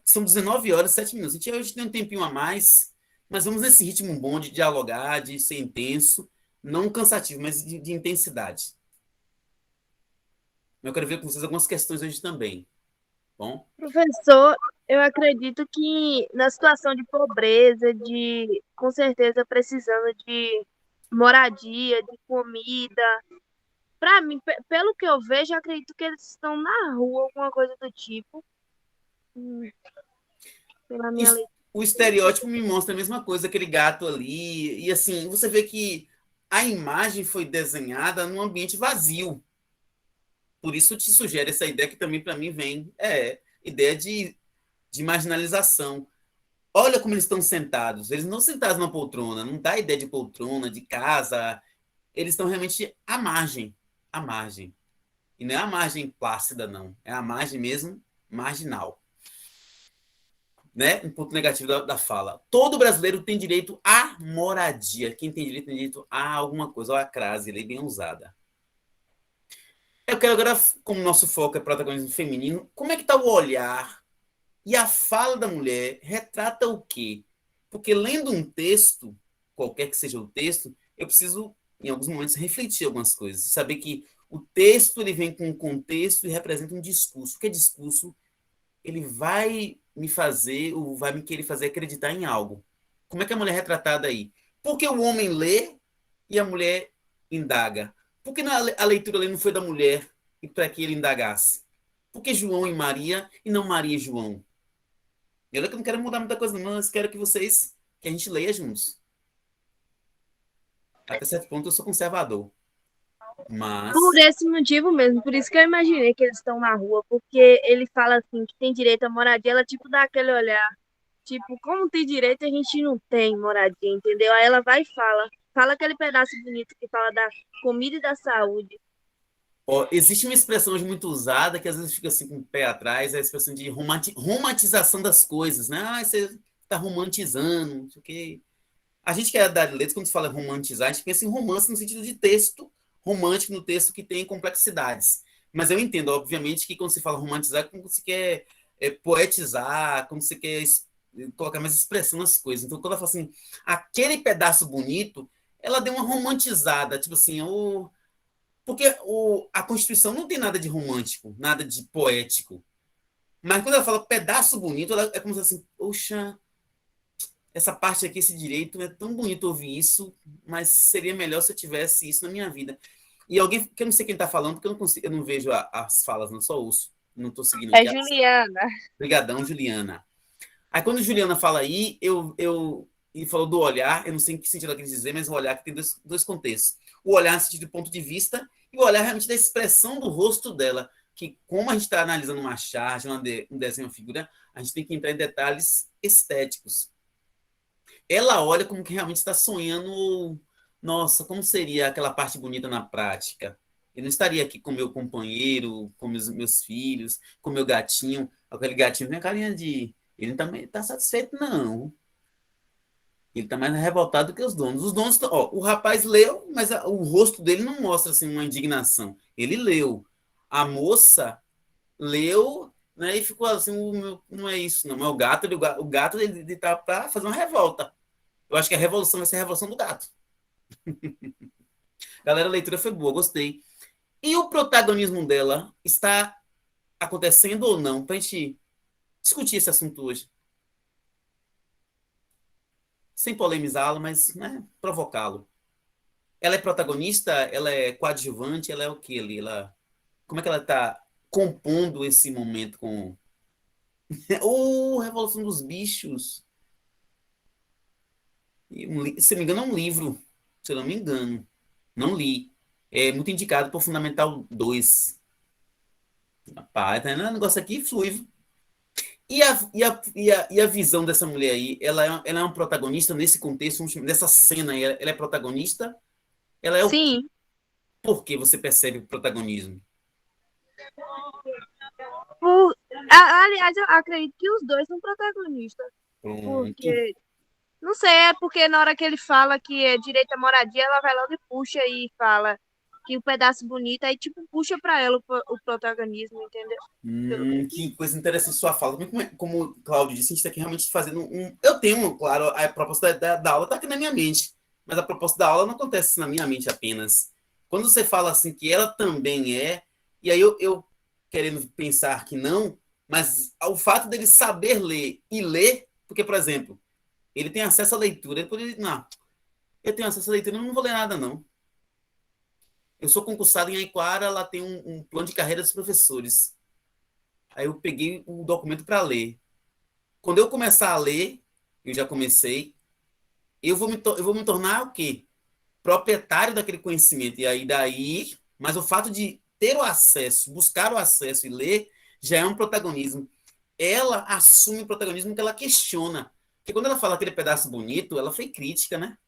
São 19 horas, 7 minutos. A gente hoje tem um tempinho a mais, mas vamos nesse ritmo bom de dialogar, de ser intenso, não cansativo, mas de intensidade. Eu quero ver com vocês algumas questões hoje também. Bom? Professor, eu acredito que na situação de pobreza, com certeza precisando de moradia, de comida, para mim, pelo que eu vejo, eu acredito que eles estão na rua, alguma coisa do tipo. Pela minha leitura. O estereótipo me mostra a mesma coisa, aquele gato ali. E assim, você vê que a imagem foi desenhada num ambiente vazio. Por isso te sugere essa ideia que também para mim vem. Ideia de marginalização. Olha como eles estão sentados. Eles não sentados numa poltrona. Não dá ideia de poltrona, de casa. Eles estão realmente à margem. À margem. E não é a margem plácida, não. É a margem mesmo marginal. Né? Um ponto negativo da fala. Todo brasileiro tem direito à moradia. Quem tem direito a alguma coisa. Olha a crase, lei bem usada. Eu quero agora, como nosso foco é protagonismo feminino, como é que está o olhar e a fala da mulher retrata o quê? Porque lendo um texto, qualquer que seja o texto, eu preciso, em alguns momentos, refletir algumas coisas. Saber que o texto ele vem com um contexto e representa um discurso. O que é discurso? Ele vai me fazer, ou vai me querer fazer acreditar em algo. Como é que a mulher é retratada aí? Porque o homem lê e a mulher indaga. Por que a leitura ali não foi da mulher e para que ele indagasse? Por que João e Maria e não Maria e João? Eu não quero mudar muita coisa, não. Eu quero que a gente leia juntos. Até certo ponto eu sou conservador. Mas... Por esse motivo mesmo, por isso que eu imaginei que eles estão na rua, porque ele fala assim, que tem direito à moradia, ela tipo dá aquele olhar, tipo, como tem direito a gente não tem moradia, entendeu? Aí ela vai e fala aquele pedaço bonito que fala da comida e da saúde. Existe uma expressão hoje muito usada, que às vezes fica assim com o pé atrás, é a expressão de romantização das coisas, né? Você está romantizando, não sei o quê. A gente que é da área de letras, quando se fala romantizar, a gente pensa em romance no sentido de texto romântico, no texto que tem complexidades. Mas eu entendo, obviamente, que quando se fala romantizar, é quando você quer poetizar, quando você quer colocar mais expressão nas coisas. Então, quando ela fala assim, aquele pedaço bonito, ela deu uma romantizada, tipo assim, porque a Constituição não tem nada de romântico, nada de poético. Mas quando ela fala pedaço bonito, ela é como se assim, poxa, essa parte aqui, esse direito, é tão bonito ouvir isso, mas seria melhor se eu tivesse isso na minha vida. E alguém, que eu não sei quem está falando, porque eu não vejo as falas, não só ouço, não estou seguindo É aqui. Juliana. Obrigadão, Juliana. Aí quando Juliana fala aí, e falou do olhar, eu não sei em que sentido ela quer dizer, mas o olhar que tem dois contextos. O olhar no sentido do ponto de vista e o olhar realmente da expressão do rosto dela, que como a gente está analisando uma charge, um desenho, uma figura, a gente tem que entrar em detalhes estéticos. Ela olha como que realmente está sonhando, nossa, como seria aquela parte bonita na prática? Eu não estaria aqui com meu companheiro, com meus filhos, com meu gatinho, aquele gatinho tem a carinha de... Ele também está satisfeito, não. Ele está mais revoltado que os donos. Os donos, ó, o rapaz leu, mas o rosto dele não mostra assim, uma indignação. Ele leu. A moça leu, né, e ficou assim, não é isso, não. Mas o gato ele está para fazer uma revolta. Eu acho que a revolução vai ser a revolução do gato. Galera, a leitura foi boa, gostei. E o protagonismo dela está acontecendo ou não? Para a gente discutir esse assunto hoje. Sem polemizá-lo, mas né, provocá-lo. Ela é protagonista? Ela é coadjuvante? Ela é o que ali? Como é que ela está compondo esse momento com... Revolução dos Bichos. Se não me engano, é um livro. Se eu não me engano. Não li. É muito indicado por Fundamental 2. Rapaz, tá vendo? O negócio aqui flui. E a visão dessa mulher aí, ela é um protagonista nesse contexto, nessa cena aí, ela é protagonista? Ela é o quê? Sim. Por que você percebe o protagonismo? Aliás, eu acredito que os dois são protagonistas. Pronto. Porque, não sei, é porque na hora que ele fala que é direito à moradia, ela vai logo e puxa e fala que o pedaço bonito, aí tipo, puxa pra ela o protagonismo, entendeu? Que coisa interessante sua fala. Como o Cláudio disse, a gente está aqui realmente fazendo Eu tenho, claro, a proposta da aula está aqui na minha mente, mas a proposta da aula não acontece na minha mente apenas. Quando você fala assim que ela também é, e aí eu querendo pensar que não, mas o fato dele saber ler e ler, porque, por exemplo, ele tem acesso à leitura, ele poderia, não, eu tenho acesso à leitura, eu não vou ler nada, não. Eu sou concursado em Aiquara, lá tem um plano de carreira dos professores. Aí eu peguei o documento para ler. Quando eu começar a ler, eu já comecei, eu vou me tornar o quê? Proprietário daquele conhecimento. E aí daí, mas o fato de ter o acesso, buscar o acesso e ler, já é um protagonismo. Ela assume o protagonismo que ela questiona. Porque quando ela fala aquele pedaço bonito, ela foi crítica, né?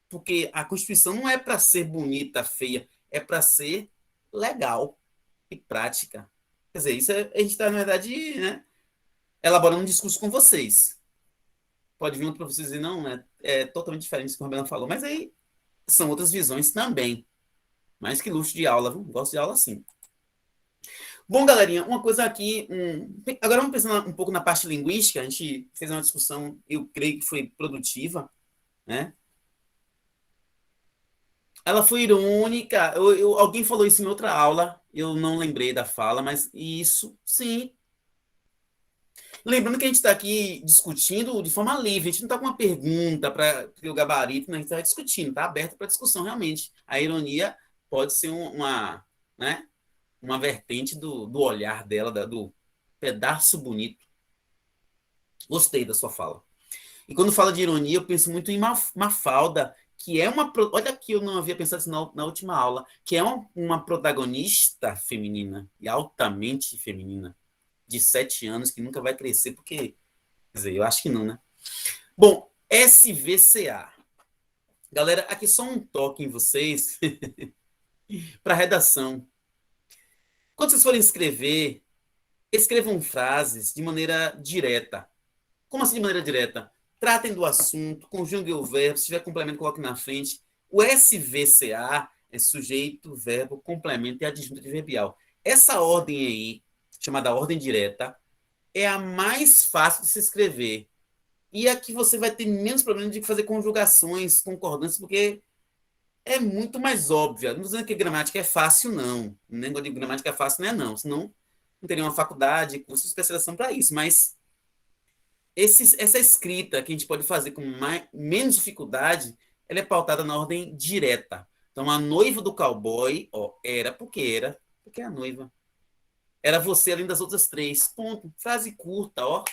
Porque a Constituição não é para ser bonita, feia, é para ser legal e prática. Quer dizer, isso a gente está, na verdade, né, elaborando um discurso com vocês. Pode vir um professor dizer, não, é totalmente diferente do que o Roberto falou, mas aí são outras visões também. Mais que luxo de aula, viu? Gosto de aula sim. Bom, galerinha, uma coisa aqui. Agora vamos pensar um pouco na parte linguística. A gente fez uma discussão, eu creio que foi produtiva, né? Ela foi irônica. Alguém falou isso em outra aula, eu não lembrei da fala, mas isso, sim. Lembrando que a gente está aqui discutindo de forma livre, a gente não está com uma pergunta para o gabarito, né? A gente está discutindo, está aberto para discussão realmente. A ironia pode ser né, uma vertente do olhar dela, do pedaço bonito. Gostei da sua fala. E quando fala de ironia, eu penso muito em Mafalda, que é uma... Olha aqui, eu não havia pensado isso na última aula, que é uma protagonista feminina, e altamente feminina, de 7 anos, que nunca vai crescer, porque... Quer dizer, eu acho que não, né? Bom, SVCA. Galera, aqui só um toque em vocês para redação. Quando vocês forem escrever, escrevam frases de maneira direta. Como assim de maneira direta? tratem do assunto, conjuguem o verbo, se tiver complemento, coloque na frente. O SVCA é sujeito, verbo, complemento e adjunto adverbial. Essa ordem aí, chamada ordem direta, é a mais fácil de se escrever. E aqui você vai ter menos problema de fazer conjugações, concordâncias, porque é muito mais óbvia. Não estou dizendo que gramática é fácil, não. O negócio de gramática é fácil, não é não. Senão não teria uma faculdade, curso de especialização para isso. Mas essa escrita que a gente pode fazer com menos dificuldade, ela é pautada na ordem direta. Então, a noiva do cowboy, ó, era, porque é a noiva. Era você além das outras três. Ponto. Frase curta, ó.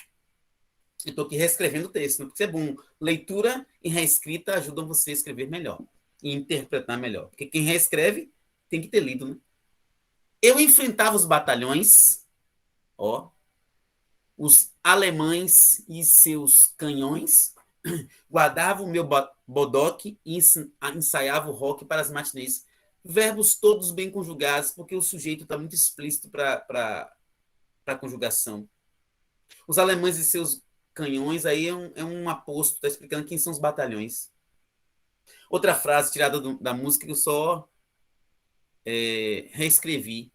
Eu estou aqui reescrevendo o texto, porque isso é bom. Leitura e reescrita ajudam você a escrever melhor e interpretar melhor. Porque quem reescreve tem que ter lido, né? Eu enfrentava os batalhões, ó, os alemães e seus canhões, guardava o meu bodoque e ensaiava o rock para as matinês. Verbos todos bem conjugados, porque o sujeito está muito explícito para a conjugação. Os alemães e seus canhões, aí é um aposto, está explicando quem são os batalhões. Outra frase tirada da música que eu só reescrevi,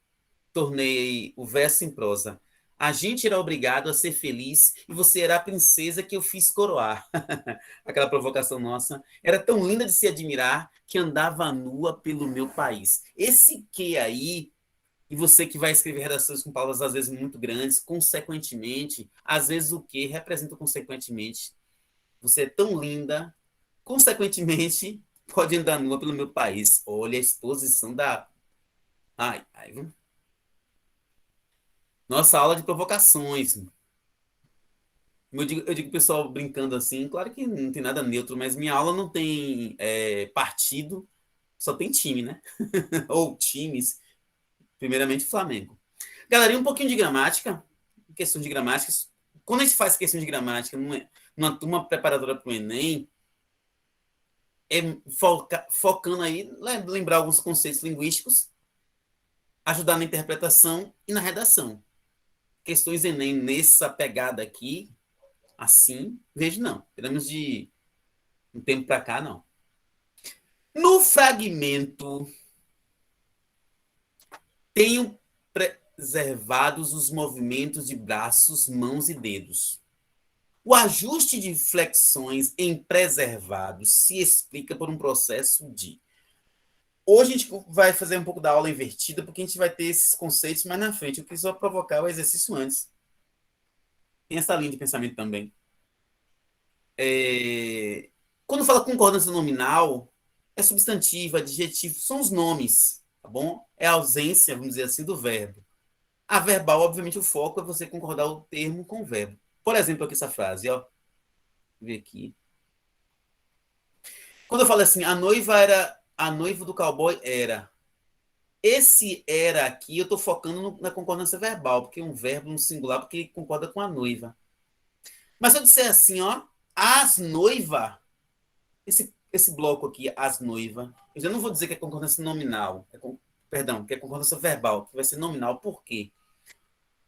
tornei o verso em prosa. A gente era obrigado a ser feliz e você era a princesa que eu fiz coroar. Aquela provocação nossa. Era tão linda de se admirar que andava nua pelo meu país. Esse que aí, e você que vai escrever redações com palavras às vezes muito grandes, consequentemente, às vezes o que representa consequentemente. Você é tão linda, consequentemente, pode andar nua pelo meu país. Olha a exposição da... Ai, viu? Nossa aula de provocações. Eu digo pessoal brincando assim, claro que não tem nada neutro, mas minha aula não tem partido, só tem time, né? Ou times, primeiramente Flamengo. Galera, um pouquinho de gramática, questão de gramática. Quando a gente faz questão de gramática numa turma preparadora para o Enem, focando aí, lembrar alguns conceitos linguísticos, ajudar na interpretação e na redação. Questões Enem nessa pegada aqui, assim, vejo não. Pelo menos de um tempo para cá, não. No fragmento, tenho preservados os movimentos de braços, mãos e dedos. O ajuste de flexões em preservados se explica por um processo de... Hoje a gente vai fazer um pouco da aula invertida, porque a gente vai ter esses conceitos mais na frente. Eu quis só provocar o exercício antes. Tem essa linha de pensamento também. Quando fala concordância nominal, é substantivo, adjetivo, são os nomes, tá bom? É a ausência, vamos dizer assim, do verbo. A verbal, obviamente, o foco é você concordar o termo com o verbo. Por exemplo, aqui essa frase, ó. Vou ver aqui. Quando eu falo assim, a noiva do cowboy era. Esse era aqui, eu estou focando na concordância verbal, porque é um verbo no singular, porque ele concorda com a noiva. Mas se eu disser assim, ó, as noiva, esse bloco aqui, as noiva, eu já não vou dizer que é concordância nominal, que é concordância verbal, que vai ser nominal, por quê?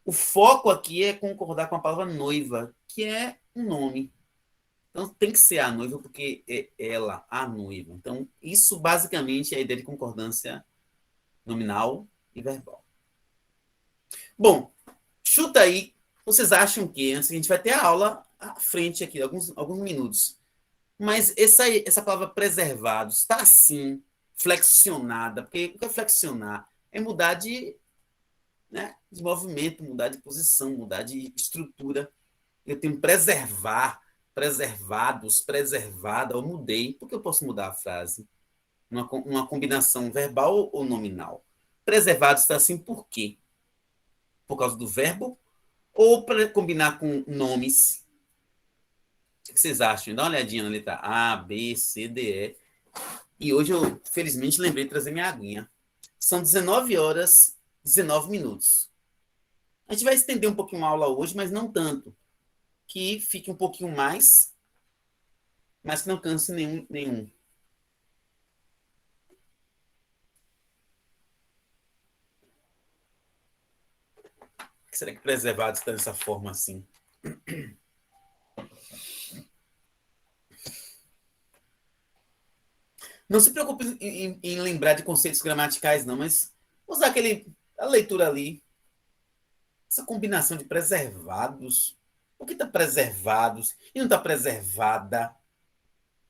O foco aqui é concordar com a palavra noiva, que é um nome. Então, tem que ser a noiva, porque é ela, a noiva. Então, isso basicamente é a ideia de concordância nominal e verbal. Bom, chuta aí. Vocês acham que a gente vai ter a aula à frente aqui, alguns minutos. Mas essa palavra preservados está assim, flexionada. Porque o que é flexionar? É mudar de movimento, mudar de posição, mudar de estrutura. Eu tenho preservar, preservados, preservada. Eu mudei. Por que eu posso mudar a frase? Uma combinação verbal ou nominal? Preservado está assim por quê? Por causa do verbo? Ou para combinar com nomes? O que vocês acham? Dá uma olhadinha na letra A, B, C, D, E. E hoje eu, felizmente, lembrei de trazer minha aguinha. São 19 horas, 19 minutos. A gente vai estender um pouquinho a aula hoje, mas não tanto. Que fique um pouquinho mais, mas que não canse nenhum. Será que preservado está dessa forma assim? Não se preocupe em lembrar de conceitos gramaticais, não, mas usar a leitura ali. Essa combinação de preservados. Por que está preservados e não está preservada?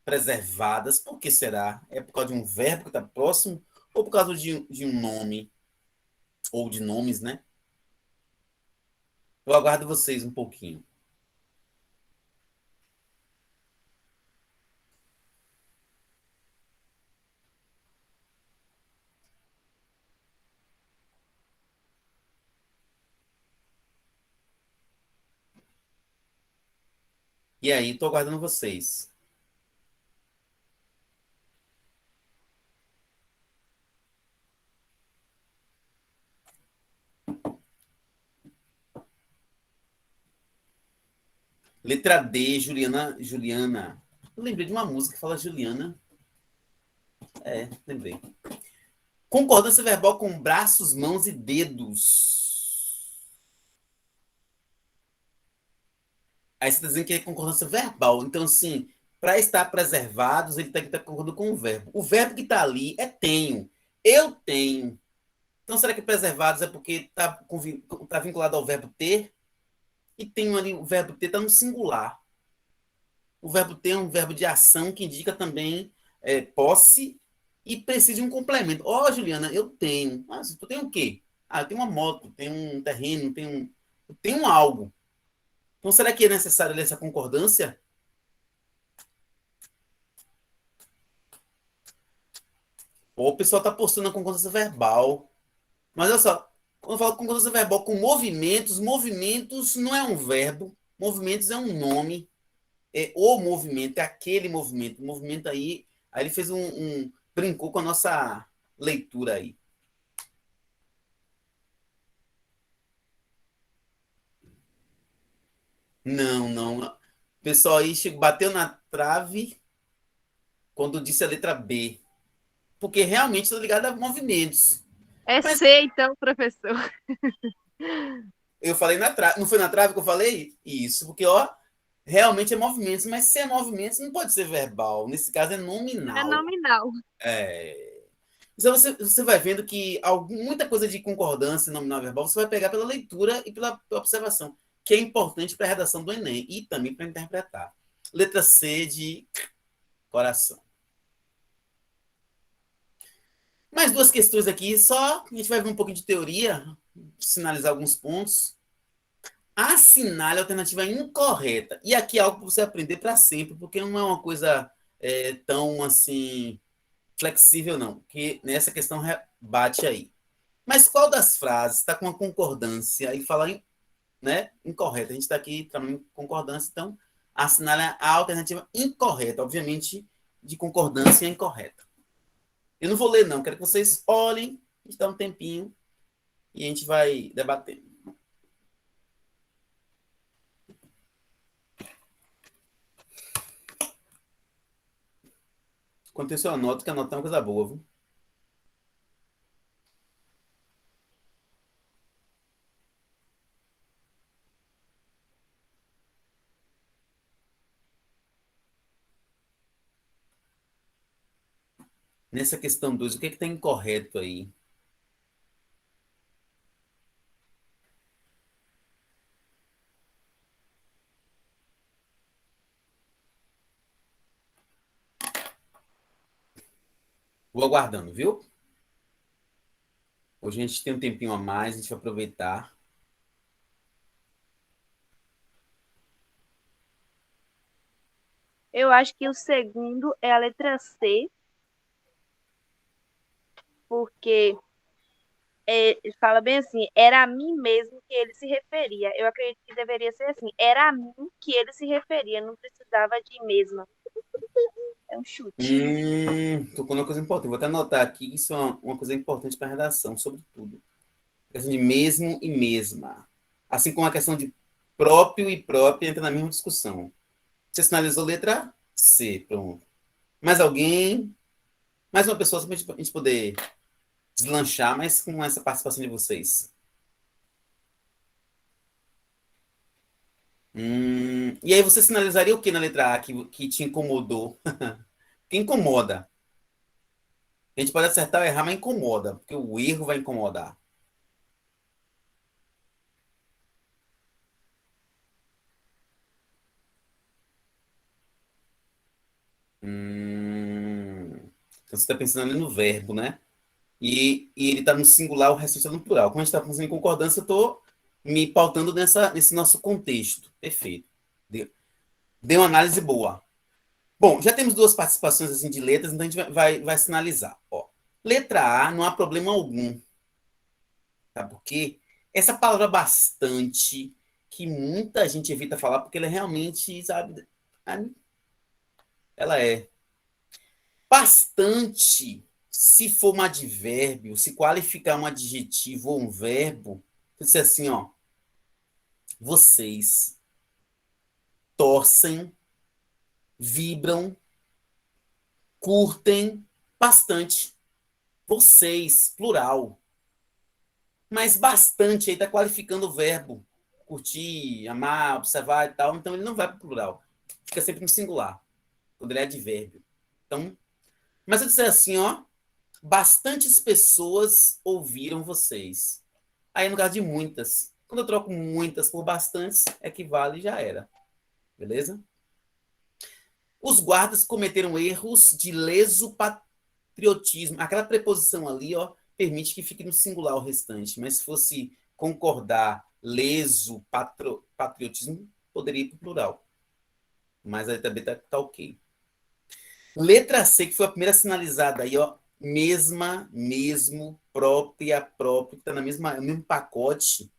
Preservadas, por que será? É por causa de um verbo que está próximo ou por causa de um nome? Ou de nomes, né? Eu aguardo vocês um pouquinho. E aí, estou aguardando vocês. Letra D, Juliana. Juliana. Eu lembrei de uma música que fala Juliana. Lembrei. Concordância verbal com braços, mãos e dedos. Aí você está dizendo que é concordância verbal. Então, assim, para estar preservados, ele tem que estar concordando com o verbo. O verbo que está ali é tenho. Eu tenho. Então, será que preservados é porque está vinculado ao verbo ter? E tem ali o verbo ter está no singular. O verbo ter é um verbo de ação que indica também posse e precisa de um complemento. Juliana, eu tenho. Tu tem o quê? Eu tenho uma moto, tenho um terreno, eu tenho algo. Então, será que é necessário ler essa concordância? O pessoal está postando a concordância verbal. Mas olha só, quando eu falo concordância verbal com movimentos não é um verbo, movimentos é um nome. É o movimento, é aquele movimento. O movimento aí ele fez brincou com a nossa leitura aí. Não. O pessoal aí bateu na trave quando disse a letra B. Porque realmente está ligado a movimentos. É Mas C, então, professor. eu falei na trave. Não foi na trave que eu falei? Isso, porque, realmente é movimentos. Mas se é movimentos, não pode ser verbal. Nesse caso, é nominal. É nominal. Então, você vai vendo que muita coisa de concordância nominal verbal você vai pegar pela leitura e pela observação, que é importante para a redação do Enem e também para interpretar. Letra C de coração. Mais duas questões aqui, só a gente vai ver um pouquinho de teoria, sinalizar alguns pontos. Assinale a alternativa incorreta. E aqui é algo para você aprender para sempre, porque não é uma coisa tão assim flexível, não. Que nessa questão bate aí. Mas qual das frases está com uma concordância e fala incorreta? A gente está aqui trabalhando com concordância, então assinale a alternativa incorreta. Obviamente, de concordância incorreta. Eu não vou ler, não. Quero que vocês olhem, a gente dá um tempinho e a gente vai debatendo. Enquanto isso, eu anoto, que anotar é uma coisa boa, viu? Nessa questão 2, o que está incorreto aí? Vou aguardando, viu? Hoje a gente tem um tempinho a mais, a gente vai aproveitar. Eu acho que o segundo é a letra C, porque ele fala bem assim, era a mim mesmo que ele se referia. Eu acredito que deveria ser assim, era a mim que ele se referia, não precisava de mesma. É um chute. Tocou numa coisa importante. Vou até anotar aqui, isso é uma coisa importante para a redação, sobretudo. A questão de mesmo e mesma. Assim como a questão de próprio e própria entra na mesma discussão. Você sinalizou letra C, pronto. Mais alguém? Mais uma pessoa, só para a gente poder deslanchar, mas com essa participação de vocês. E aí você sinalizaria o que na letra A que te incomodou? Que incomoda. A gente pode acertar ou errar, mas incomoda, porque o erro vai incomodar. Então você está pensando ali no verbo, né? E ele está no singular, o resto está no plural. Como a gente está pensando em concordância, eu estou me pautando nesse nosso contexto. Perfeito. Deu uma análise boa. Bom, já temos duas participações assim, de letras, então a gente vai sinalizar. Ó, letra A, não há problema algum. Tá? Porque essa palavra bastante, que muita gente evita falar, porque ela realmente, sabe, ela é bastante. Se for um advérbio, se qualificar um adjetivo ou um verbo, você assim, ó, vocês torcem, vibram, curtem bastante. Vocês, plural. Mas bastante aí está qualificando o verbo. Curtir, amar, observar e tal. Então ele não vai para o plural. Fica sempre no singular, quando ele é advérbio. Então, mas eu disser assim, ó, bastantes pessoas ouviram vocês. Aí no caso de muitas. Quando eu troco muitas por bastantes, equivale e já era. Beleza? Os guardas cometeram erros de leso patriotismo. Aquela preposição ali, ó, permite que fique no singular o restante. Mas se fosse concordar, leso, patriotismo, poderia ir para o plural. Mas aí também tá ok. Letra C, que foi a primeira sinalizada aí, ó. Mesma, mesmo, própria, próprio, que está no mesmo pacote.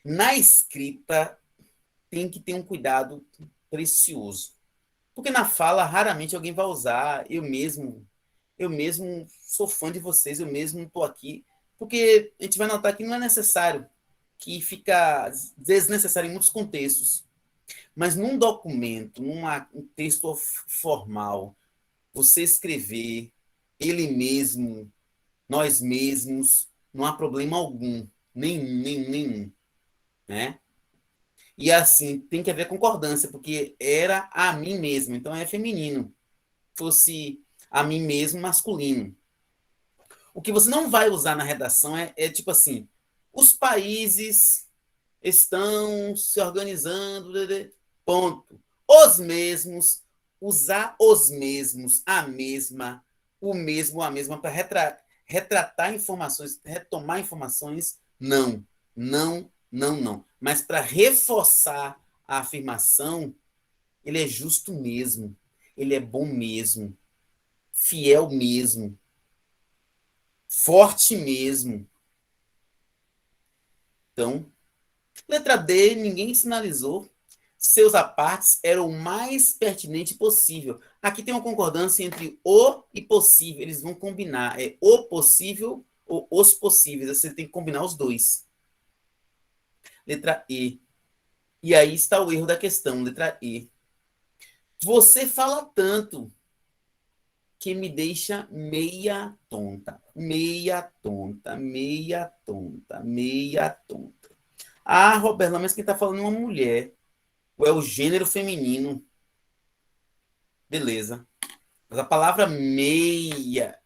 Na escrita, tem que ter um cuidado precioso. Porque na fala, raramente alguém vai usar eu mesmo sou fã de vocês, eu mesmo estou aqui. Porque a gente vai notar que não é necessário, que fica desnecessário em muitos contextos. Mas num documento, um texto formal, você escrever ele mesmo, nós mesmos, não há problema algum, nenhum, né? E assim, tem que haver concordância, porque era a mim mesmo, então é feminino. Fosse a mim mesmo, masculino. O que você não vai usar na redação é tipo assim, os países estão se organizando, ponto. Os mesmos, usar os mesmos, a mesma, o mesmo, a mesma, para retratar informações, retomar informações, não, não, não, não. Mas para reforçar a afirmação, ele é justo mesmo, ele é bom mesmo, fiel mesmo, forte mesmo. Então, letra D, ninguém sinalizou. Seus apartes eram o mais pertinente possível. Aqui tem uma concordância entre o e possível. Eles vão combinar. É o possível ou os possíveis. Você tem que combinar os dois. Letra E. E aí está o erro da questão. Letra E. Você fala tanto que me deixa meia tonta. Meia tonta, meia tonta, meia tonta. Ah, Roberto, mas quem está falando é uma mulher. Ou é o gênero feminino. Beleza. Mas a palavra meia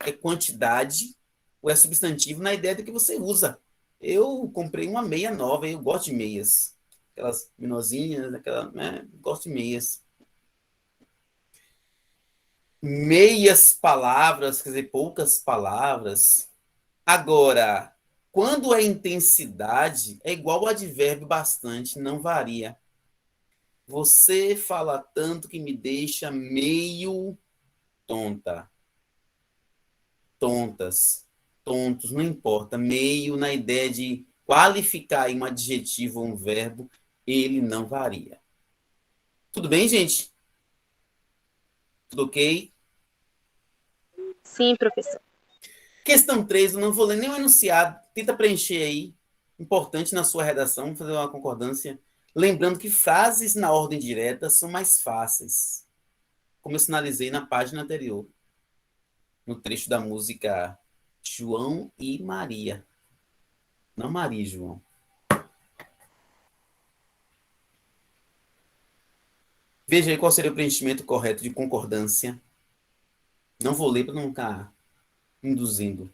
é quantidade ou é substantivo na ideia do que você usa. Eu comprei uma meia nova, eu gosto de meias. Aquelas menorzinhas, né? Gosto de meias. Meias palavras, quer dizer, poucas palavras. Agora, quando é intensidade, é igual ao advérbio bastante, não varia. Você fala tanto que me deixa meio tonta. Tontas. Tontos, não importa. Meio na ideia de qualificar um adjetivo ou um verbo, ele não varia. Tudo bem, gente? Tudo ok? Sim, professor. Questão 3, eu não vou ler nem o enunciado. Tenta preencher aí. Importante na sua redação, vou fazer uma concordância. Lembrando que frases na ordem direta são mais fáceis. Como eu sinalizei na página anterior. No trecho da música João e Maria. Não Maria e João. Veja aí qual seria o preenchimento correto de concordância. Não vou ler para não ficar induzindo.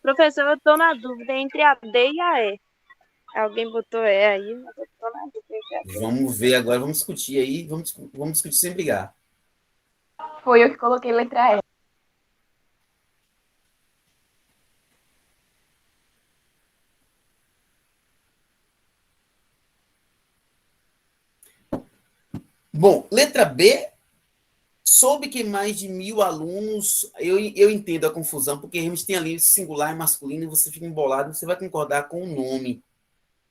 Professor, eu tô na dúvida entre a D e a E. Alguém botou E aí, mas eu tô na dúvida entre a D. Vamos ver agora, vamos discutir aí, vamos discutir sem brigar. Foi eu que coloquei letra E. Bom, letra B, soube que mais de 1.000 alunos, eu entendo a confusão, porque a gente tem ali singular e masculino, e você fica embolado, você vai concordar com o nome.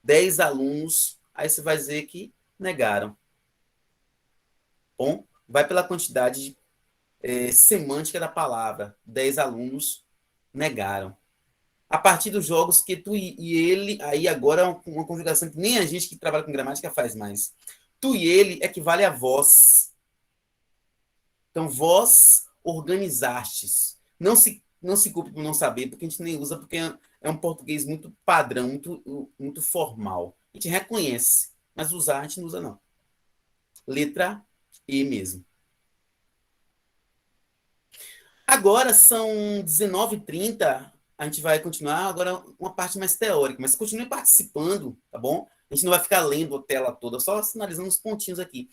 10 alunos, aí você vai dizer que negaram. Bom, vai pela quantidade semântica da palavra. 10 alunos negaram. A partir dos jogos que tu e ele, aí agora é uma conjugação que nem a gente que trabalha com gramática faz mais. Tu e ele equivale a vós. Então, vós organizastes. Não se culpe por não saber, porque a gente nem usa, porque é um português muito padrão, muito formal. A gente reconhece, mas usar a gente não usa, não. Letra E mesmo. Agora são 19h30, a gente vai continuar agora uma parte mais teórica, mas continue participando, tá bom? A gente não vai ficar lendo a tela toda, só sinalizando os pontinhos aqui.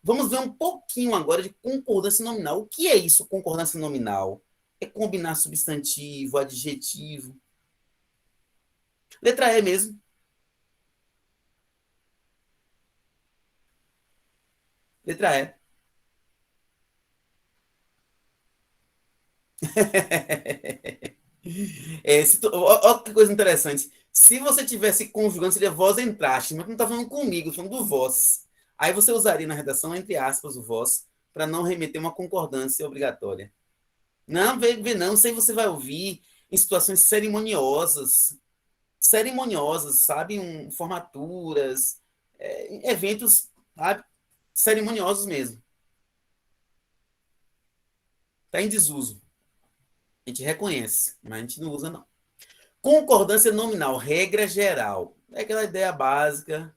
Vamos ver um pouquinho agora de concordância nominal. O que é isso, concordância nominal? É combinar substantivo, adjetivo. Letra E mesmo. Letra E. Olha que coisa interessante. Se você tivesse conjugando, seria vós entraste, mas não está falando comigo, falando do vós. Aí você usaria na redação, entre aspas, o vós, para não remeter uma concordância obrigatória. Não, vê não, isso aí você vai ouvir em situações cerimoniosas, sabe? Formaturas, eventos, sabe? Cerimoniosos mesmo. Está em desuso. A gente reconhece, mas a gente não usa, não. Concordância nominal, regra geral. É aquela ideia básica.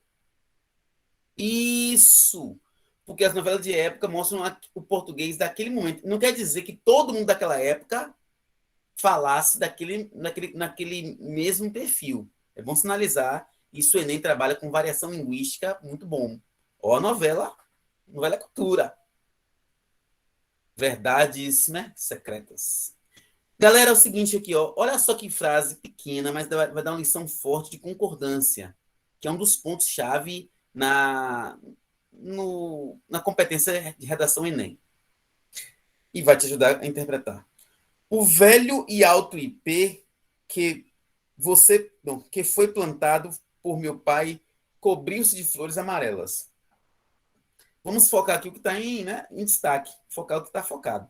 Isso! Porque as novelas de época mostram o português daquele momento. Não quer dizer que todo mundo daquela época falasse naquele mesmo perfil. É bom sinalizar. Isso o Enem trabalha com variação linguística muito bom. Ó, novela é cultura. Verdades, né, secretas. Galera, é o seguinte aqui, ó. Olha só que frase pequena, mas vai dar uma lição forte de concordância, que é um dos pontos-chave na competência de redação Enem. E vai te ajudar a interpretar. O velho e alto IP que foi plantado por meu pai cobriu-se de flores amarelas. Vamos focar aqui o que está em destaque. Focar o que está focado.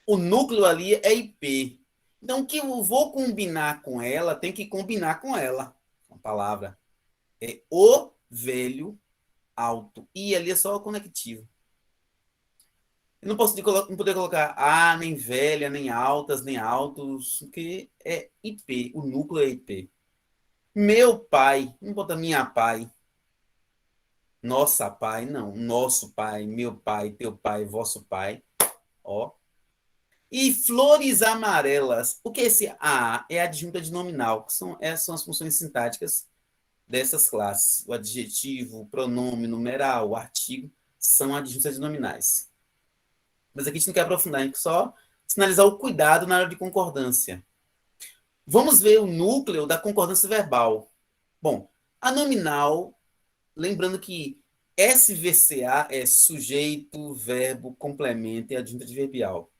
O núcleo ali é IP. Então, o que eu vou combinar com ela, tem que combinar com ela. A palavra é o velho alto. E ali é só o conectivo. Eu não poder colocar nem velha, nem altas, nem altos, porque é IP. O núcleo é IP. Meu pai. Não bota minha pai. Nossa pai, não. Nosso pai, meu pai, teu pai, vosso pai. Ó. E flores amarelas. O que é esse A? É a adjunta de nominal, que são as funções sintáticas dessas classes. O adjetivo, o pronome, numeral, o artigo, são adjuntas de nominais. Mas aqui a gente não quer aprofundar, a gente quer só sinalizar o cuidado na hora de concordância. Vamos ver o núcleo da concordância verbal. Bom, a nominal, lembrando que SVCA é sujeito, verbo, complemento e adjunta adverbial.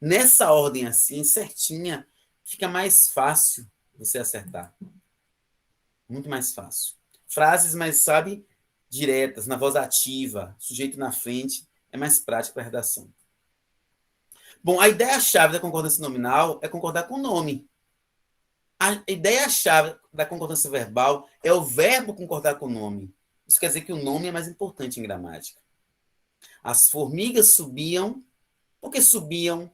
Nessa ordem assim, certinha, fica mais fácil você acertar. Muito mais fácil. Frases mais, diretas, na voz ativa, sujeito na frente, é mais prático para a redação. Bom, a ideia-chave da concordância nominal é concordar com o nome. A ideia-chave da concordância verbal é o verbo concordar com o nome. Isso quer dizer que o nome é mais importante em gramática. As formigas subiam. Por que subiam?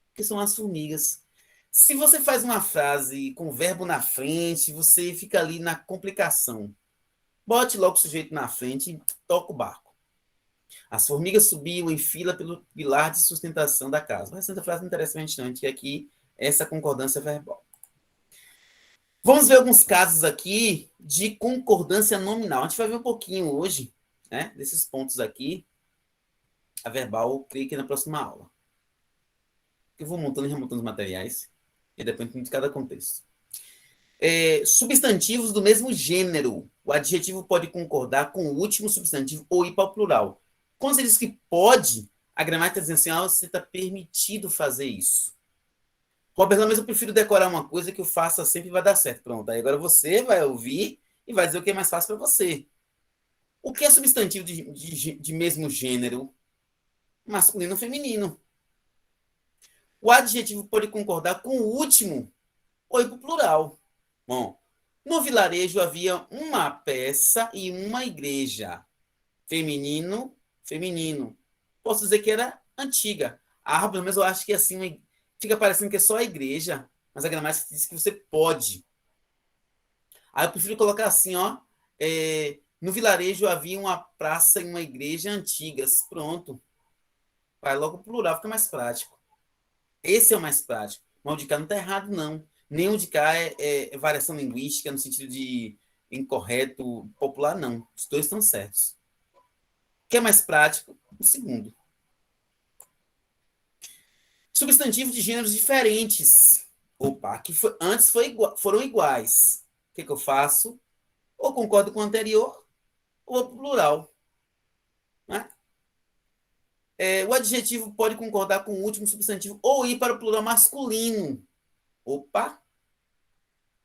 Porque são as formigas. Se você faz uma frase com o verbo na frente, você fica ali na complicação. Bote logo o sujeito na frente e toca o barco. As formigas subiam em fila pelo pilar de sustentação da casa. Essa frase interessante, não, que aqui essa concordância verbal. Vamos ver alguns casos aqui de concordância nominal. A gente vai ver um pouquinho hoje, né, desses pontos aqui. A verbal, creio que na próxima aula. Eu vou montando e remontando os materiais, e depende de cada contexto. Substantivos do mesmo gênero. O adjetivo pode concordar com o último substantivo ou ir para o plural. Quando você diz que pode, a gramática diz assim, você está permitido fazer isso. Robert, mas eu prefiro decorar uma coisa que eu faça sempre e vai dar certo. Pronto, aí agora você vai ouvir e vai dizer o que é mais fácil para você. O que é substantivo de mesmo gênero? Masculino ou feminino. O adjetivo pode concordar com o último ou ir para o plural. Bom, no vilarejo havia uma peça e uma igreja. Feminino, feminino. Posso dizer que era antiga. Pelo menos eu acho que assim fica parecendo que é só a igreja, mas a gramática diz que você pode. Aí eu prefiro colocar assim, no vilarejo havia uma praça e uma igreja antigas. Pronto. Vai logo pro plural, fica mais prático. Esse é o mais prático. Mas o de cá não está errado, não. Nem o de cá é variação linguística no sentido de incorreto, popular, não. Os dois estão certos. O que é mais prático? O segundo. Substantivo de gêneros diferentes. Que antes foram iguais. O que eu faço? Ou concordo com o anterior, ou plural. Né? O adjetivo pode concordar com o último substantivo, ou ir para o plural masculino.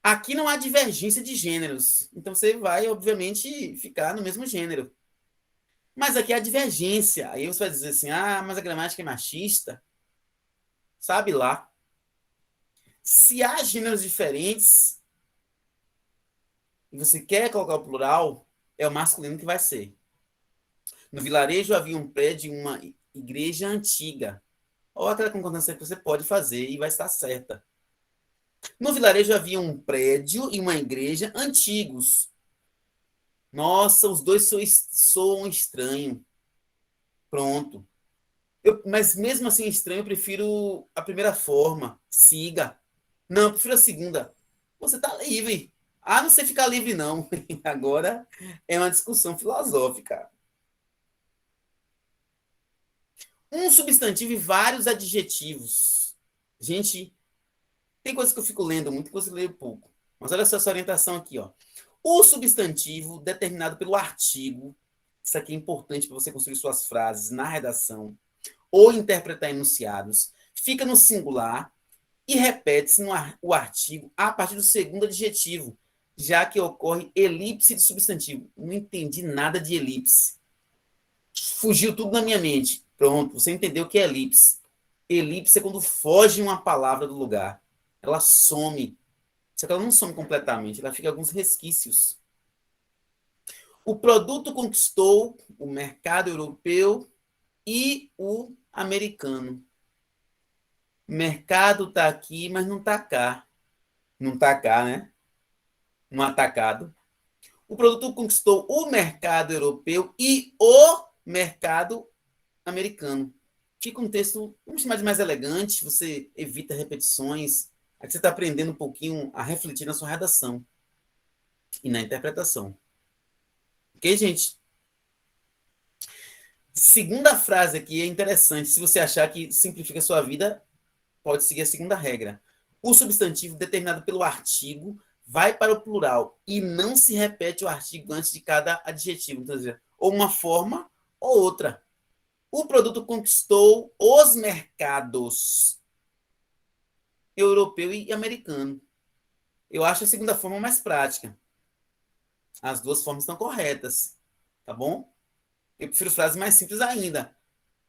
Aqui não há divergência de gêneros. Então você vai, obviamente, ficar no mesmo gênero. Mas aqui há divergência. Aí você vai dizer assim, mas a gramática é machista. Sabe lá. Se há gêneros diferentes e você quer colocar o plural, é o masculino que vai ser. No vilarejo havia um prédio e uma igreja antiga. Ou aquela concordância que você pode fazer e vai estar certa. No vilarejo havia um prédio e uma igreja antigos. Nossa, os dois soam estranho. Pronto. Mas mesmo assim estranho, eu prefiro a primeira forma. Siga. Não, eu prefiro a segunda. Você está livre. Não sei ficar livre, não. Agora é uma discussão filosófica. Um substantivo e vários adjetivos. Gente, tem coisas que eu fico lendo muito, coisas que eu leio pouco. Mas olha só essa orientação aqui, ó. O substantivo determinado pelo artigo, isso aqui é importante para você construir suas frases na redação ou interpretar enunciados, fica no singular e repete-se o artigo a partir do segundo adjetivo, já que ocorre elipse de substantivo. Não entendi nada de elipse. Fugiu tudo na minha mente. Pronto, você entendeu o que é elipse. Elipse é quando foge uma palavra do lugar. Ela some. Só que ela não some completamente, ela fica alguns resquícios. O produto conquistou o mercado europeu e o americano. O mercado está aqui, mas não está cá. Não está cá, né? No atacado. O produto conquistou o mercado europeu e o mercado americano. Fica um texto, vamos chamar de mais elegante, você evita repetições. Aqui você está aprendendo um pouquinho a refletir na sua redação e na interpretação. Ok, gente? Segunda frase aqui é interessante. Se você achar que simplifica a sua vida, pode seguir a segunda regra. O substantivo determinado pelo artigo vai para o plural e não se repete o artigo antes de cada adjetivo. Então, ou uma forma ou outra. O produto conquistou os mercados europeu e americano. Eu acho a segunda forma mais prática. As duas formas estão corretas. Tá bom? Eu prefiro frases mais simples ainda.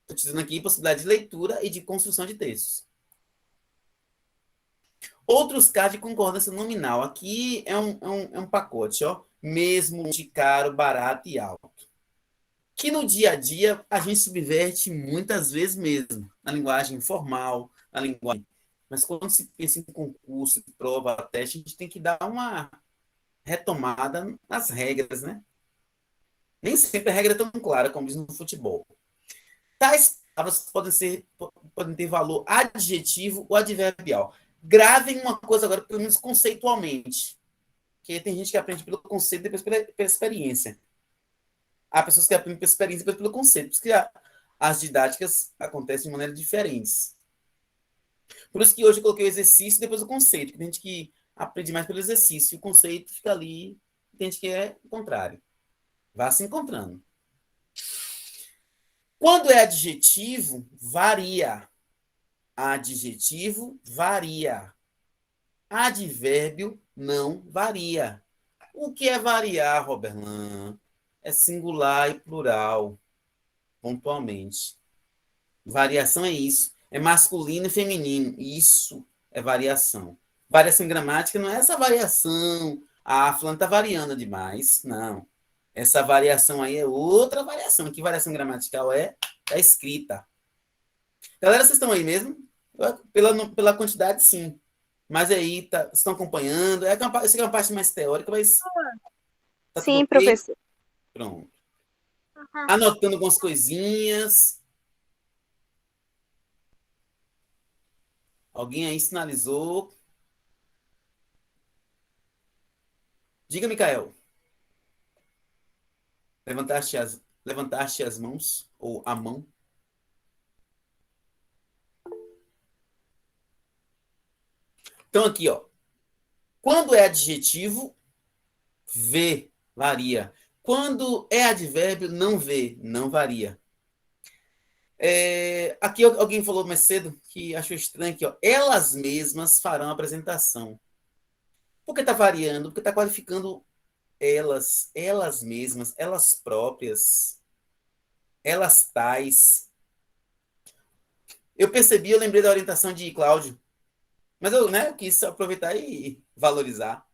Estou te dando aqui possibilidade de leitura e de construção de textos. Outros casos de concordância nominal. Aqui é um pacote, ó. Mesmo, de caro, barato e alto. Que no dia a dia a gente subverte muitas vezes mesmo. Na linguagem formal, na linguagem. Mas quando se pensa em concurso, prova, teste, a gente tem que dar uma retomada nas regras, né? Nem sempre a regra é tão clara como diz no futebol. Tais palavras podem ter valor adjetivo ou adverbial. Gravem uma coisa agora, pelo menos conceitualmente. Porque tem gente que aprende pelo conceito e depois pela experiência. Há pessoas que aprendem pela experiência e depois pelo conceito. Por isso que as didáticas acontecem de maneiras diferentes. Por isso que hoje eu coloquei o exercício e depois o conceito. Tem gente que aprende mais pelo exercício. E o conceito fica ali. Tem gente que é o contrário. Vá se encontrando. Quando é adjetivo, varia. Adjetivo, varia. Advérbio, não varia. O que é variar, Roberlan? É singular e plural, pontualmente. Variação é isso. É masculino e feminino. Isso é variação. Variação em gramática não é essa variação. Ah, fulano está variando demais. Não. Essa variação aí é outra variação. Que variação gramatical é? É escrita. Galera, vocês estão aí mesmo? Pela quantidade, sim. Mas aí, estão acompanhando? Essa é uma parte mais teórica, mas... Tá Sim, tudo ok? professor. Pronto. Anotando algumas coisinhas. Alguém aí sinalizou? Diga, Micael. Levantaste as mãos? Ou a mão? Então, aqui, ó. Quando é adjetivo, vê, varia. Quando é advérbio, não vê, não varia. Aqui alguém falou mais cedo que achou estranho que, ó, elas mesmas farão a apresentação. Por que está variando? Porque está qualificando elas mesmas, elas próprias, elas tais. Eu percebi, eu lembrei da orientação de Cláudio, mas eu, né, quis aproveitar e valorizar.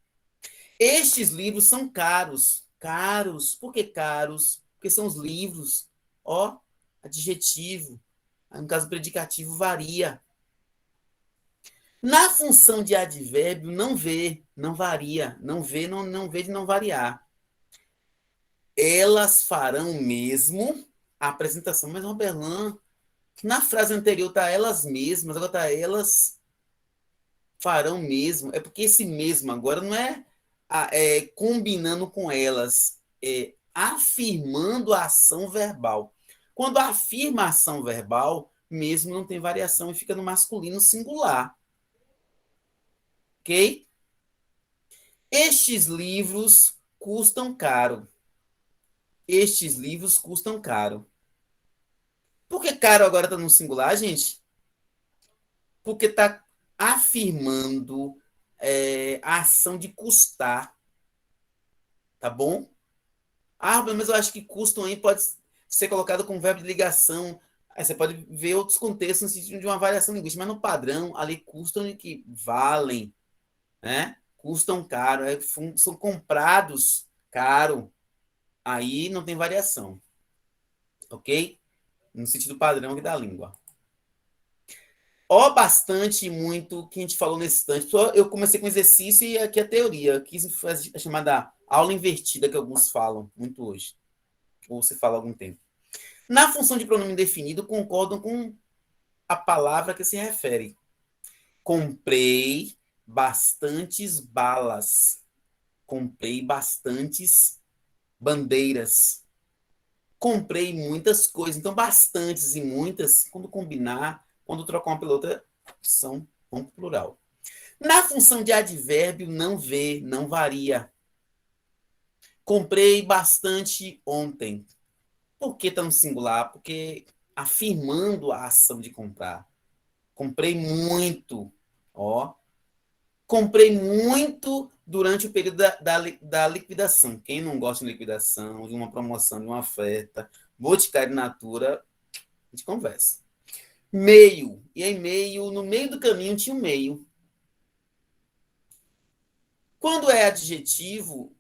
Estes livros são caros. Caros. Por que caros? Porque são os livros. Ó, adjetivo. No caso, predicativo varia. Na função de advérbio, não vê, não varia. Não vê, não vê de não variar. Elas farão mesmo a apresentação. Mas, Roberlan, na frase anterior está elas mesmas, agora está elas farão mesmo. É porque esse mesmo agora não é combinando com elas, afirmando a ação verbal. Quando afirma a ação verbal, mesmo não tem variação e fica no masculino singular. Ok? Estes livros custam caro. Estes livros custam caro. Por que caro agora está no singular, gente? Porque está afirmando a ação de custar. Tá bom? Mas eu acho que custam aí pode ser colocado como verbo de ligação. Aí você pode ver outros contextos no sentido de uma variação linguística, mas no padrão, ali custam que valem, né? Custam caro, são comprados caro. Aí não tem variação. Ok? No sentido padrão aqui da língua. Ó, bastante, muito, que a gente falou nesse instante. Eu comecei com exercício e aqui a teoria. Quis fazer a chamada aula invertida, que alguns falam muito hoje. Ou você fala há algum tempo. Na função de pronome indefinido, concordam com a palavra que se refere. Comprei bastantes balas. Comprei bastantes bandeiras. Comprei muitas coisas. Então, bastantes e muitas, quando combinar, quando trocar uma pela outra, são ponto plural. Na função de advérbio, não vê, não varia. Comprei bastante ontem. Por que está no singular? Porque afirmando a ação de comprar. Comprei muito. Ó. Comprei muito durante o período da liquidação. Quem não gosta de liquidação, de uma promoção, de uma oferta, Boticário in natura, a gente conversa. Meio. E aí, meio, no meio do caminho tinha um meio. Quando é adjetivo,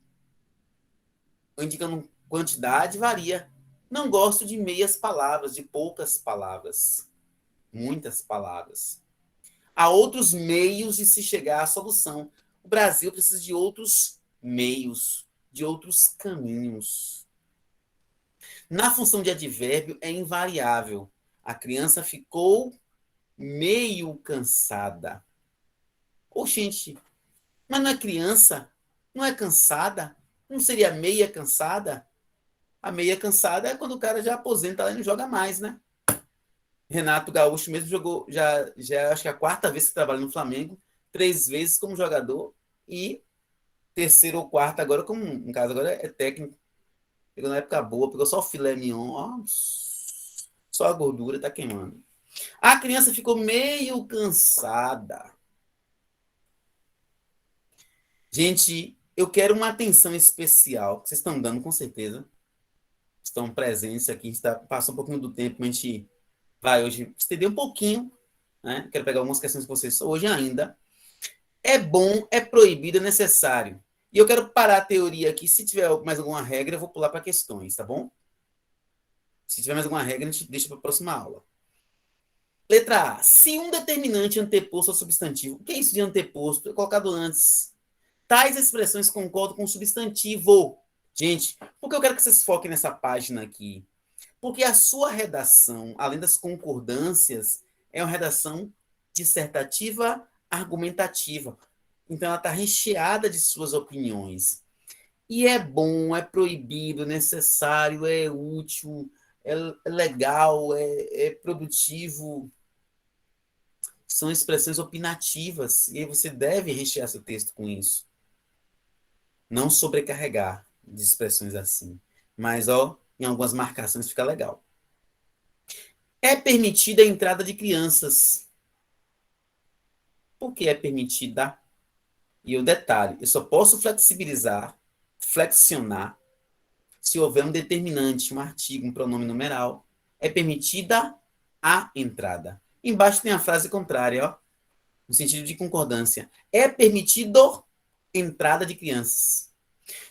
indicando quantidade, varia. Não gosto de meias palavras, de poucas palavras. Muitas palavras. Há outros meios de se chegar à solução. O Brasil precisa de outros meios, de outros caminhos. Na função de advérbio, é invariável. A criança ficou meio cansada. Ô, gente, mas não é criança? Não é cansada? Não seria meia cansada? A meia cansada é quando o cara já aposenta lá e não joga mais, né? Renato Gaúcho mesmo jogou, já acho que é a quarta vez que trabalha no Flamengo, 3 vezes como jogador e terceiro ou quarto agora, como no caso agora é técnico. Pegou na época boa, pegou só o filé mignon, ó, só a gordura tá queimando. A criança ficou meio cansada. Gente, eu quero uma atenção especial, que vocês estão dando com certeza. Estão presentes aqui, passa um pouquinho do tempo, a gente vai hoje estender um pouquinho, né? Quero pegar algumas questões com vocês hoje ainda. É bom, é proibido, é necessário. E eu quero parar a teoria aqui. Se tiver mais alguma regra, eu vou pular para questões, tá bom? Se tiver mais alguma regra, a gente deixa para a próxima aula. Letra A. Se um determinante anteposto ao substantivo. O que é isso de anteposto? É colocado antes. Tais expressões concordam com o substantivo. Gente, por que eu quero que vocês foquem nessa página aqui? Porque a sua redação, além das concordâncias, é uma redação dissertativa argumentativa. Então, ela está recheada de suas opiniões. E é bom, é proibido, é necessário, é útil, é legal, é produtivo. São expressões opinativas. E aí você deve rechear seu texto com isso. Não sobrecarregar de expressões assim. Mas, ó, em algumas marcações fica legal. É permitida a entrada de crianças. Por que é permitida? E o detalhe, eu só posso flexionar, se houver um determinante, um artigo, um pronome numeral. É permitida a entrada. Embaixo tem a frase contrária, ó, no sentido de concordância. É permitido entrada de crianças.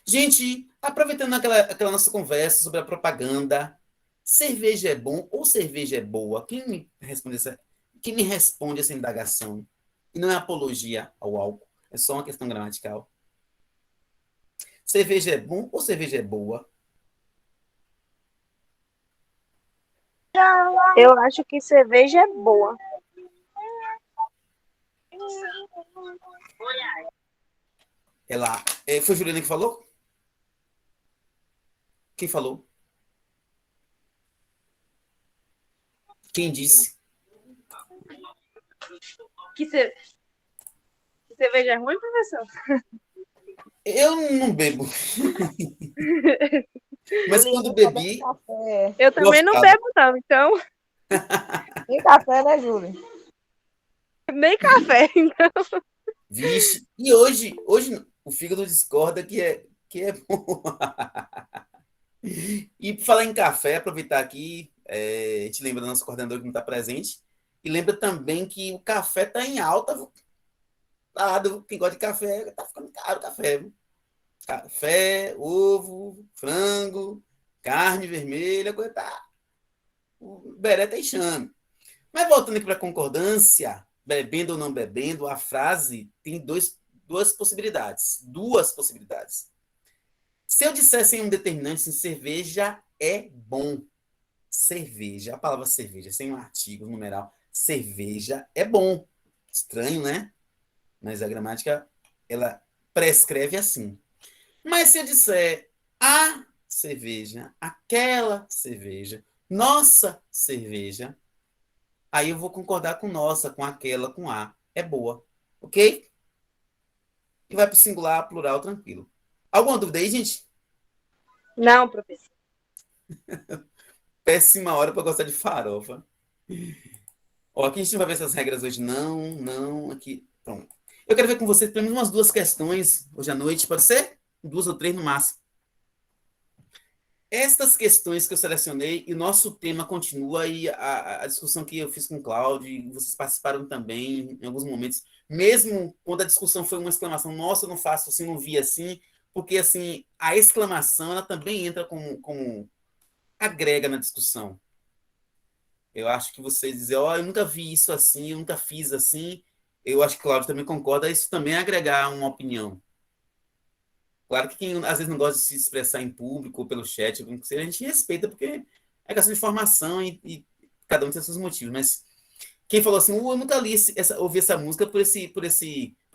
Gente, aproveitando aquela nossa conversa sobre a propaganda, cerveja é bom ou cerveja é boa? Quem me responde essa indagação? E não é apologia ao álcool, é só uma questão gramatical. Cerveja é bom ou cerveja é boa? Eu acho que cerveja é boa. Foi a Juliana que falou? Quem falou? Quem disse? Que cerveja é ruim, professor? Eu não bebo. Mas quando bebi, Café. Eu também não gostava. bebo, não. Então, Tem café, né, Júlia? nem café. Então, Vixe. E hoje o fígado discorda que é bom. E por falar em café, aproveitar aqui, a gente lembra do nosso coordenador que não está presente, e lembra também que o café está em alta. Quem gosta de café, está ficando caro o café. Viu? Café, ovo, frango, carne vermelha, coisa tá. O beré tá enchendo. Mas voltando aqui para a concordância, bebendo ou não bebendo, a frase tem duas possibilidades. Duas possibilidades. Se eu dissesse em um determinante, assim, cerveja é bom. Cerveja, a palavra cerveja, sem um artigo, numeral, cerveja é bom. Estranho, né? Mas a gramática, ela prescreve assim. Mas se eu disser a cerveja, aquela cerveja, nossa cerveja, aí eu vou concordar com nossa, com aquela, com a. É boa. Ok? E vai para o singular, plural, tranquilo. Alguma dúvida aí, gente? não, professor. Péssima hora para gostar de farofa. Ó, aqui a gente não vai ver essas regras hoje, não, aqui. Pronto. Eu quero ver com vocês pelo menos umas 2 questões hoje à noite, pode ser? 2 ou 3 no máximo. Estas questões que eu selecionei, e o nosso tema continua, e a discussão que eu fiz com o Cláudio, e vocês participaram também em alguns momentos, mesmo quando a discussão foi uma exclamação, nossa, eu não faço assim, não vi assim, porque assim, a exclamação ela também entra como agrega na discussão. Eu acho que vocês dizem, ó, eu nunca vi isso assim, eu nunca fiz assim, eu acho que o Cláudio também concorda, isso também é agregar uma opinião. Claro que quem às vezes não gosta de se expressar em público ou pelo chat, a gente respeita, porque é questão de formação e cada um tem seus motivos, mas quem falou assim, eu nunca ouvi essa música por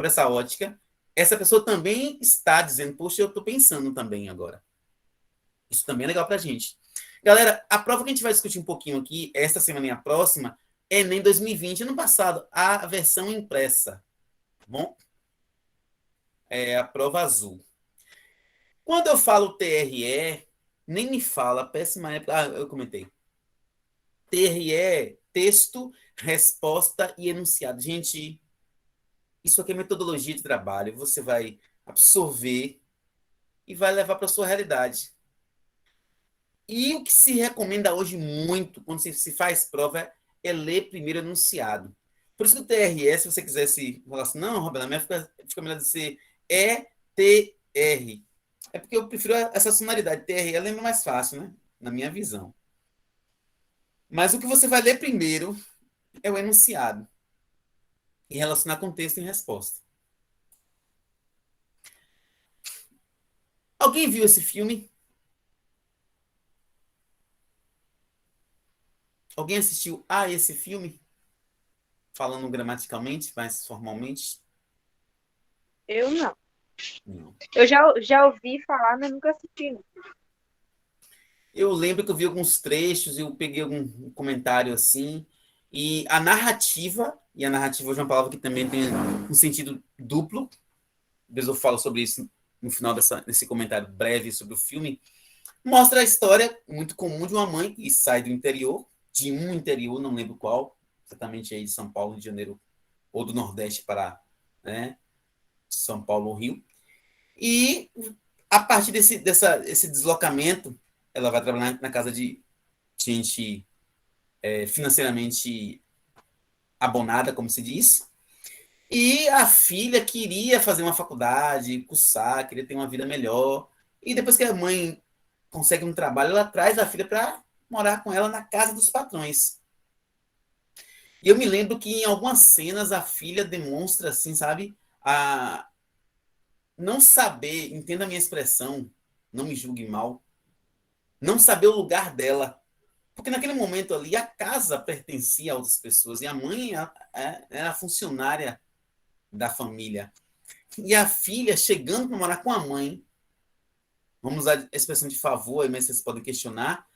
essa ótica, essa pessoa também está dizendo, poxa, eu estou pensando também agora. Isso também é legal pra gente. Galera, a prova que a gente vai discutir um pouquinho aqui, esta semana e a próxima, é Enem 2020, ano passado, a versão impressa. Tá bom? É a prova azul. Quando eu falo TRE, nem me fala, péssima época. Ah, eu comentei. TRE, texto, resposta e enunciado. Gente, isso aqui é metodologia de trabalho. Você vai absorver e vai levar para a sua realidade. E o que se recomenda hoje muito, quando se faz prova, é ler primeiro o enunciado. Por isso que o TRE, se você quisesse falar assim, não, Roberto, na minha fica melhor de ser ETR. É porque eu prefiro essa sonoridade. TRE lembra mais fácil, né? Na minha visão. Mas o que você vai ler primeiro é o enunciado. E relacionar com texto e resposta. Alguém viu esse filme? Alguém assistiu a esse filme? Falando gramaticalmente, mais formalmente? Eu não. Não. Eu já ouvi falar, mas nunca assisti. Não. Eu lembro que eu vi alguns trechos, eu peguei algum comentário assim, e a narrativa hoje é uma palavra que também tem um sentido duplo, depois eu falo sobre isso no final desse comentário breve sobre o filme, mostra a história muito comum de uma mãe que sai do interior, de um interior, não lembro qual, exatamente aí de São Paulo, Rio de Janeiro, ou do Nordeste para, né, São Paulo, Rio, e a partir desse deslocamento, ela vai trabalhar na casa de gente financeiramente abonada, como se diz, e a filha queria fazer uma faculdade, cursar, queria ter uma vida melhor, e depois que a mãe consegue um trabalho, ela traz a filha para morar com ela na casa dos patrões. E eu me lembro que em algumas cenas a filha demonstra, assim, sabe, a não saber, entenda a minha expressão, não me julgue mal, não saber o lugar dela. Porque naquele momento ali a casa pertencia a outras pessoas e a mãe era a funcionária da família. E a filha chegando para morar com a mãe, vamos usar a expressão de favor, mas vocês podem questionar,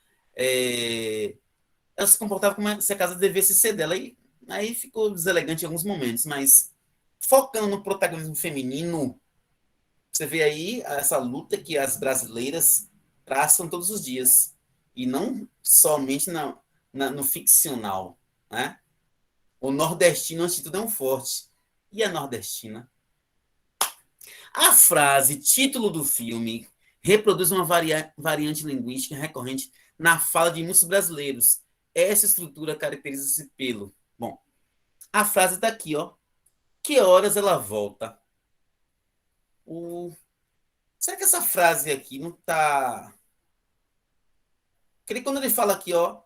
ela se comportava como se a casa devesse ser dela. E aí ficou deselegante em alguns momentos, mas focando no protagonismo feminino, você vê aí essa luta que as brasileiras traçam todos os dias. E não somente no ficcional. Né? O nordestino, antes de tudo, é um forte. E a nordestina? A frase, título do filme, reproduz uma variante linguística recorrente na fala de muitos brasileiros. Essa estrutura caracteriza-se pelo... Bom, a frase está aqui, ó. Que horas ela volta? Será que essa frase aqui não está... Porque quando ele fala aqui, ó,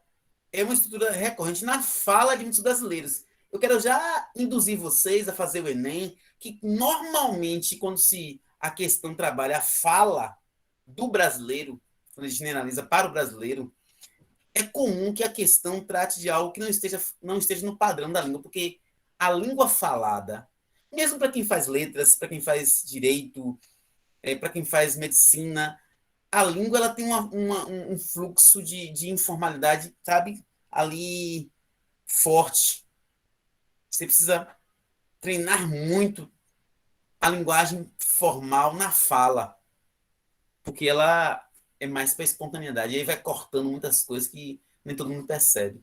é uma estrutura recorrente na fala de muitos brasileiros. Eu quero já induzir vocês a fazer o Enem, que normalmente, quando a questão trabalha a fala do brasileiro, quando a gente generaliza para o brasileiro, é comum que a questão trate de algo que não esteja no padrão da língua, porque a língua falada, mesmo para quem faz letras, para quem faz direito, para quem faz medicina, a língua ela tem um fluxo de informalidade, sabe, ali forte. Você precisa treinar muito a linguagem formal na fala, porque ela é mais para espontaneidade. E aí vai cortando muitas coisas que nem todo mundo percebe.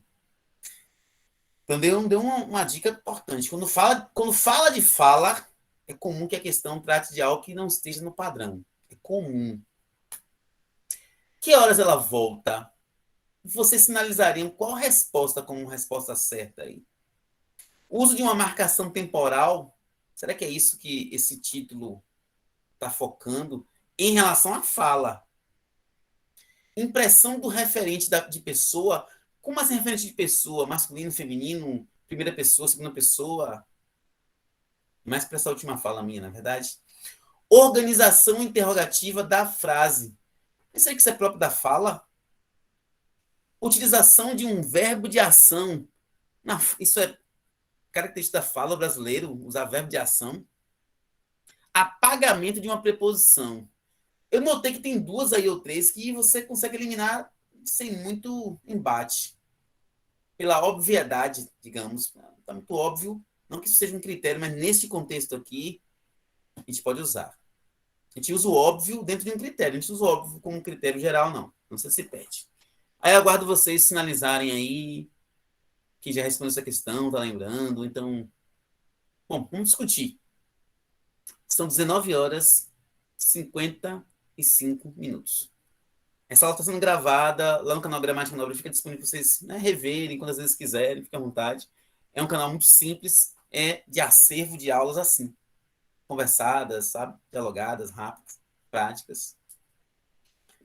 Então, deu uma dica importante. Quando fala de fala, é comum que a questão trate de algo que não esteja no padrão. É comum. Que horas ela volta? Vocês sinalizariam qual resposta como resposta certa aí? O uso de uma marcação temporal, será que é isso que esse título está focando em relação à fala? Impressão do referente de pessoa, como assim referente de pessoa? Masculino, feminino, primeira pessoa, segunda pessoa? Mais para essa última fala minha, na verdade. Organização interrogativa da frase. Isso aí que isso é próprio da fala? Utilização de um verbo de ação. Isso é característica da fala brasileira, usar verbo de ação. Apagamento de uma preposição. Eu notei que tem duas aí ou três que você consegue eliminar sem muito embate. Pela obviedade, digamos. Está muito óbvio. Não que isso seja um critério, mas nesse contexto aqui, a gente pode usar. A gente usa o óbvio dentro de um critério. A gente usa o óbvio como um critério geral, não. Não se perde. Aí eu aguardo vocês sinalizarem aí que já respondeu essa questão, tá lembrando. Então, bom, vamos discutir. São 19 horas e 55 minutos. Essa aula está sendo gravada lá no canal Gramática Nobre. Fica disponível para vocês, né, reverem quantas vezes quiserem, fique à vontade. É um canal muito simples, é de acervo de aulas assim. Conversadas, sabe? Dialogadas, rápidas, práticas.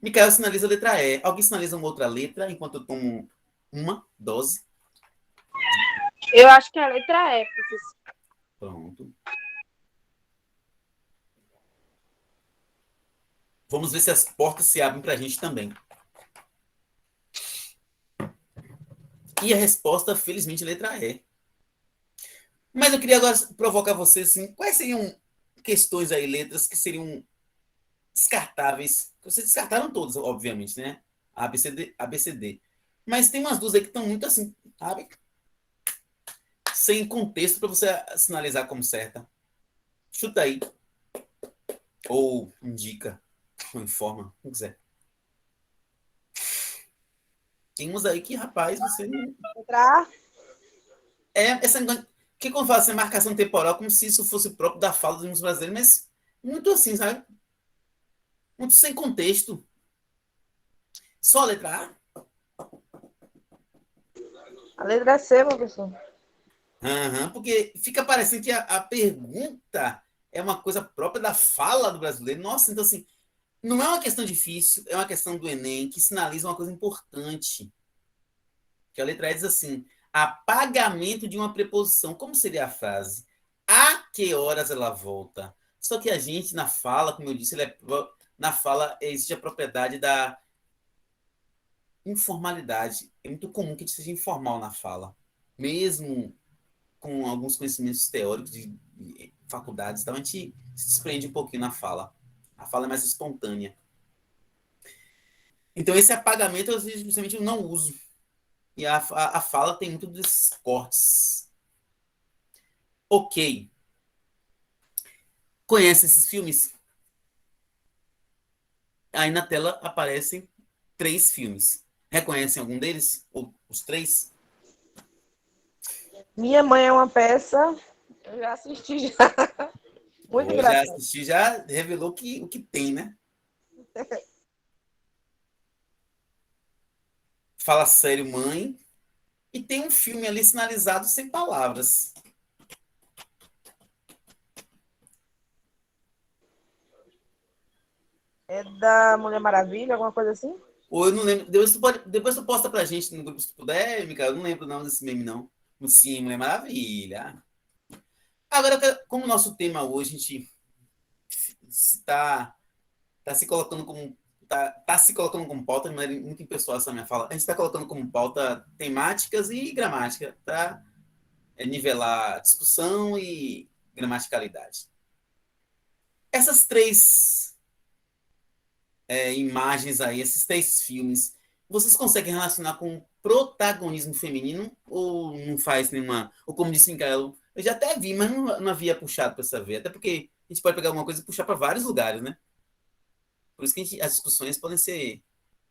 Micael sinaliza a letra E. Alguém sinaliza uma outra letra enquanto eu tomo uma dose? Eu acho que é a letra E, professor. Pronto. Vamos ver se as portas se abrem para a gente também. E a resposta, felizmente, é a letra E. Mas eu queria agora provocar vocês, assim, quais seriam questões aí, letras que seriam descartáveis? Vocês descartaram todas, obviamente, né? A, B, C, D, A, B, C, D. Mas tem umas duas aí que estão muito assim, sabe? Sem contexto para você sinalizar como certa. Chuta aí. Ou indica, ou informa, como quiser. Tem uns aí que, rapaz, você não... Entrar. Essa que quando fala assim, marcação temporal, como se isso fosse próprio da fala dos brasileiros, mas muito assim, sabe? Muito sem contexto. Só a letra A? A letra C, professor. Porque fica parecendo que a pergunta é uma coisa própria da fala do brasileiro. Nossa, então assim, não é uma questão difícil, é uma questão do Enem que sinaliza uma coisa importante. Que a letra E diz assim, apagamento de uma preposição. Como seria a frase? A que horas ela volta? Só que a gente, na fala, como eu disse, na fala existe a propriedade da informalidade. É muito comum que a gente seja informal na fala. Mesmo com alguns conhecimentos teóricos de faculdades, então a gente se desprende um pouquinho na fala. A fala é mais espontânea. Então, esse apagamento, eu justamente não uso. E a fala tem muito desses cortes. Ok. Conhece esses filmes? Aí na tela aparecem 3 filmes. Reconhecem algum deles? Ou os 3? Minha Mãe é uma Peça. Eu já assisti já. Muito Eu já engraçado. assisti, já revelou o que tem, né? Fala sério, mãe. E tem um filme ali sinalizado sem palavras. É da Mulher Maravilha, alguma coisa assim? Ou eu não lembro. Depois tu posta pra gente no grupo se tu puder, Micael. Eu não lembro não desse meme, não. Sim, Mulher Maravilha. Agora, como o nosso tema hoje, a gente está se colocando como. Tá se colocando como pauta, de maneira muito impessoal essa minha fala. A gente está colocando como pauta temáticas e gramática, para nivelar discussão e gramaticalidade. Essas 3 imagens aí, esses 3 filmes, vocês conseguem relacionar com protagonismo feminino ou não faz nenhuma... Ou como disse Mikael, eu já até vi, mas não havia puxado para essa veia, até porque a gente pode pegar alguma coisa e puxar para vários lugares, né? Por isso que as discussões podem ser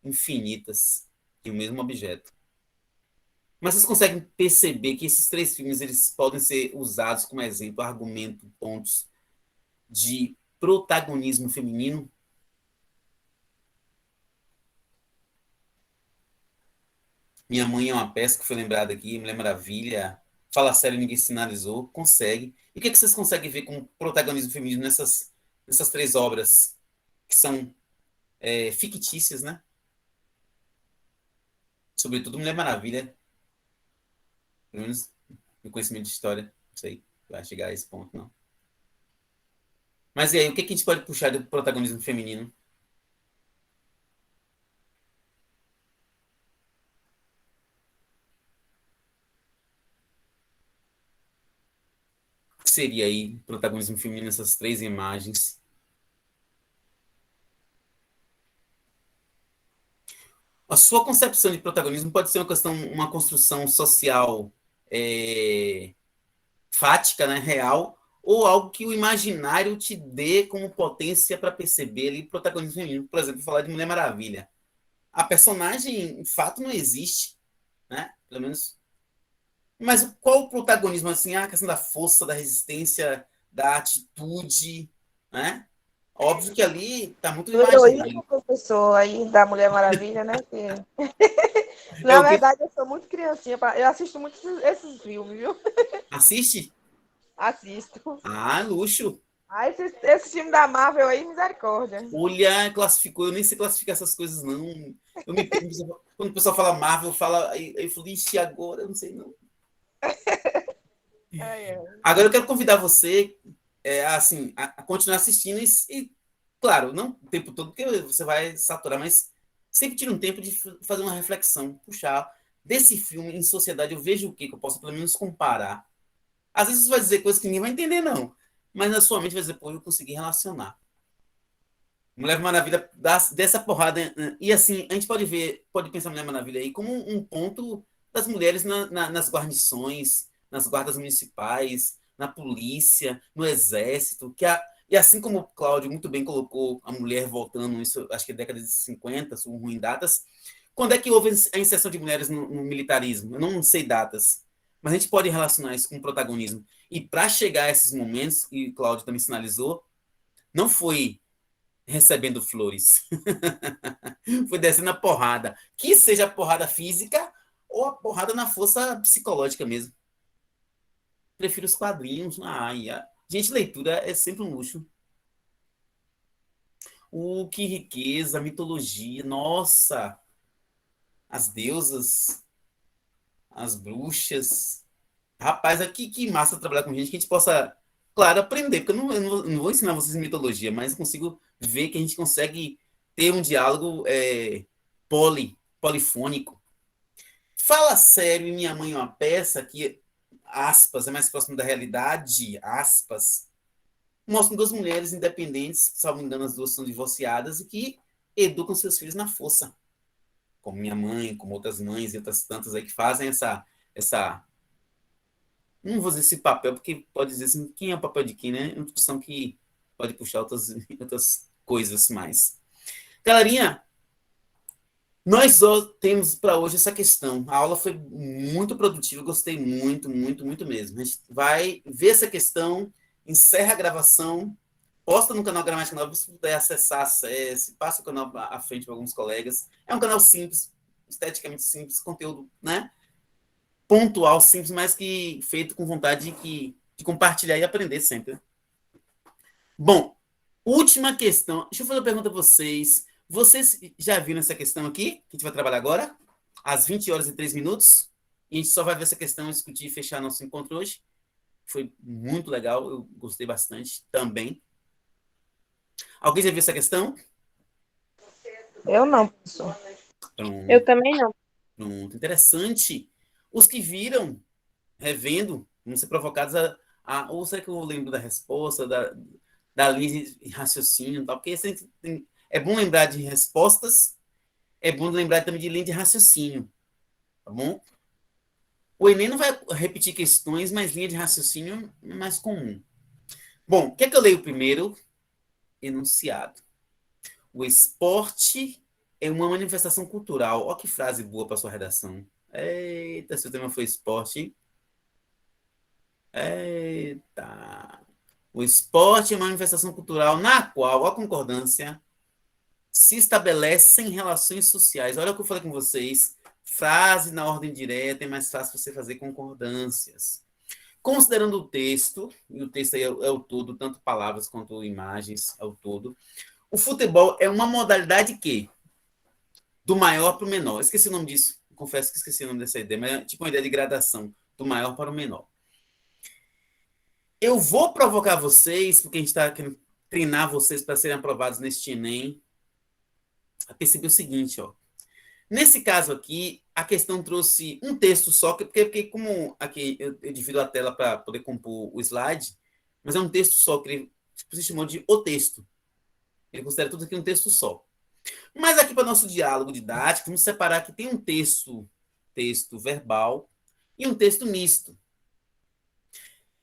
infinitas em um mesmo objeto. Mas vocês conseguem perceber que esses 3 filmes eles podem ser usados como exemplo, argumento, pontos de protagonismo feminino? Minha Mãe é uma Peça, que foi lembrada aqui, Mulher Maravilha, Fala Sério, Ninguém Sinalizou, consegue. E o que vocês conseguem ver como protagonismo feminino nessas 3 obras, que são fictícias, né? Sobretudo Mulher Maravilha. Pelo menos no conhecimento de história, não sei, vai chegar a esse ponto, não. Mas e aí, o que a gente pode puxar do protagonismo feminino? que seria aí protagonismo feminino nessas 3 imagens? A sua concepção de protagonismo pode ser uma construção social fática, né, real, ou algo que o imaginário te dê como potência para perceber ali protagonismo feminino. Por exemplo, falar de Mulher Maravilha. A personagem, em fato, não existe, né? Pelo menos. Mas qual o protagonismo? Assim, a questão da força, da resistência, da atitude, né? Óbvio que ali está muito Do heroísmo imaginário. professor aí da Mulher Maravilha, né? Que... É Na o que verdade, eu sou muito criancinha. Eu assisto muito esses filmes, viu? assiste? Assisto. Ah, luxo. Ah, esse filme da Marvel aí, misericórdia. Olha, classificou, eu nem sei classificar essas coisas, não. Eu me pergunto, quando o pessoal fala Marvel, aí eu falo, ixi, agora, eu não sei não. Agora eu quero convidar você assim, a continuar assistindo e, claro, não o tempo todo, porque você vai saturar, mas sempre tira um tempo de fazer uma reflexão, puxar desse filme em sociedade, eu vejo o que eu posso pelo menos comparar. Às vezes você vai dizer coisas que ninguém vai entender, não, mas na sua mente vai dizer, pô, eu consegui relacionar. Mulher Maravilha dessa porrada. E assim, a gente pode pensar Mulher Maravilha aí como um ponto das mulheres nas guarnições, nas guardas municipais, na polícia, no exército, e assim como o Cláudio muito bem colocou a mulher voltando, isso acho que é década de 50, são ruim datas, quando é que houve a inserção de mulheres no militarismo? Eu não sei datas, mas a gente pode relacionar isso com o protagonismo. E para chegar a esses momentos, e o Cláudio também sinalizou, não foi recebendo flores. Foi descendo a porrada. Que seja a porrada física ou a porrada na força psicológica mesmo. Prefiro os quadrinhos. Gente, leitura é sempre um luxo. Que riqueza, mitologia. Nossa! As deusas, as bruxas. Rapaz, aqui que massa trabalhar com gente que a gente possa, claro, aprender, porque eu não vou ensinar vocês mitologia, mas consigo ver que a gente consegue ter um diálogo polifônico. Fala sério, e Minha Mãe é uma peça que, aspas, é mais próximo da realidade, aspas, mostra 2 mulheres independentes, salvo engano, as 2 são divorciadas, e que educam seus filhos na força. Como minha mãe, como outras mães e outras tantas aí que fazem essa não vou dizer esse papel, porque pode dizer assim, quem é o papel de quem, né? É uma discussão que pode puxar outras coisas mais. Galerinha, nós temos para hoje essa questão. A aula foi muito produtiva, gostei muito, muito, muito mesmo. A gente vai ver essa questão, encerra a gravação, posta no canal Gramática Nova, se puder acessar, acesse, passa o canal à frente para alguns colegas. É um canal simples, esteticamente simples, conteúdo, né? Pontual, simples, mas que feito com vontade de compartilhar e aprender sempre. Bom, última questão. Deixa eu fazer uma pergunta a vocês. Vocês já viram essa questão aqui, que a gente vai trabalhar agora? Às 20 horas e 3 minutos. E a gente só vai ver essa questão, discutir e fechar nosso encontro hoje. Foi muito legal, eu gostei bastante também. Alguém já viu essa questão? Eu não, professor. Eu também não. Pronto, interessante. Os que viram, revendo, vão ser provocados ou será que eu lembro da resposta, da linha de raciocínio, tal? Porque é bom lembrar de respostas, é bom lembrar também de linha de raciocínio, tá bom? O Enem não vai repetir questões, mas linha de raciocínio é mais comum. Bom, o que é que eu leio primeiro? Enunciado. O esporte é uma manifestação cultural. Olha que frase boa para sua redação. Eita, seu tema foi esporte, hein? Eita. O esporte é uma manifestação cultural na qual a concordância se estabelece em relações sociais. Olha o que eu falei com vocês. Frase na ordem direta é mais fácil você fazer concordâncias. Considerando o texto, e o texto aí é o todo, tanto palavras quanto imagens, é o todo. O futebol é uma modalidade que? Do maior para o menor. Esqueci o nome disso. Confesso que esqueci o nome dessa ideia, mas é tipo uma ideia de gradação, do maior para o menor. Eu vou provocar vocês, porque a gente está querendo treinar vocês para serem aprovados neste Enem, a perceber o seguinte, ó. Nesse caso aqui, a questão trouxe um texto só, porque como aqui eu divido a tela para poder compor o slide, mas é um texto só, que ele se chamou de O Texto. Ele considera tudo aqui um texto só. Mas aqui para o nosso diálogo didático, vamos separar que tem um texto verbal e um texto misto.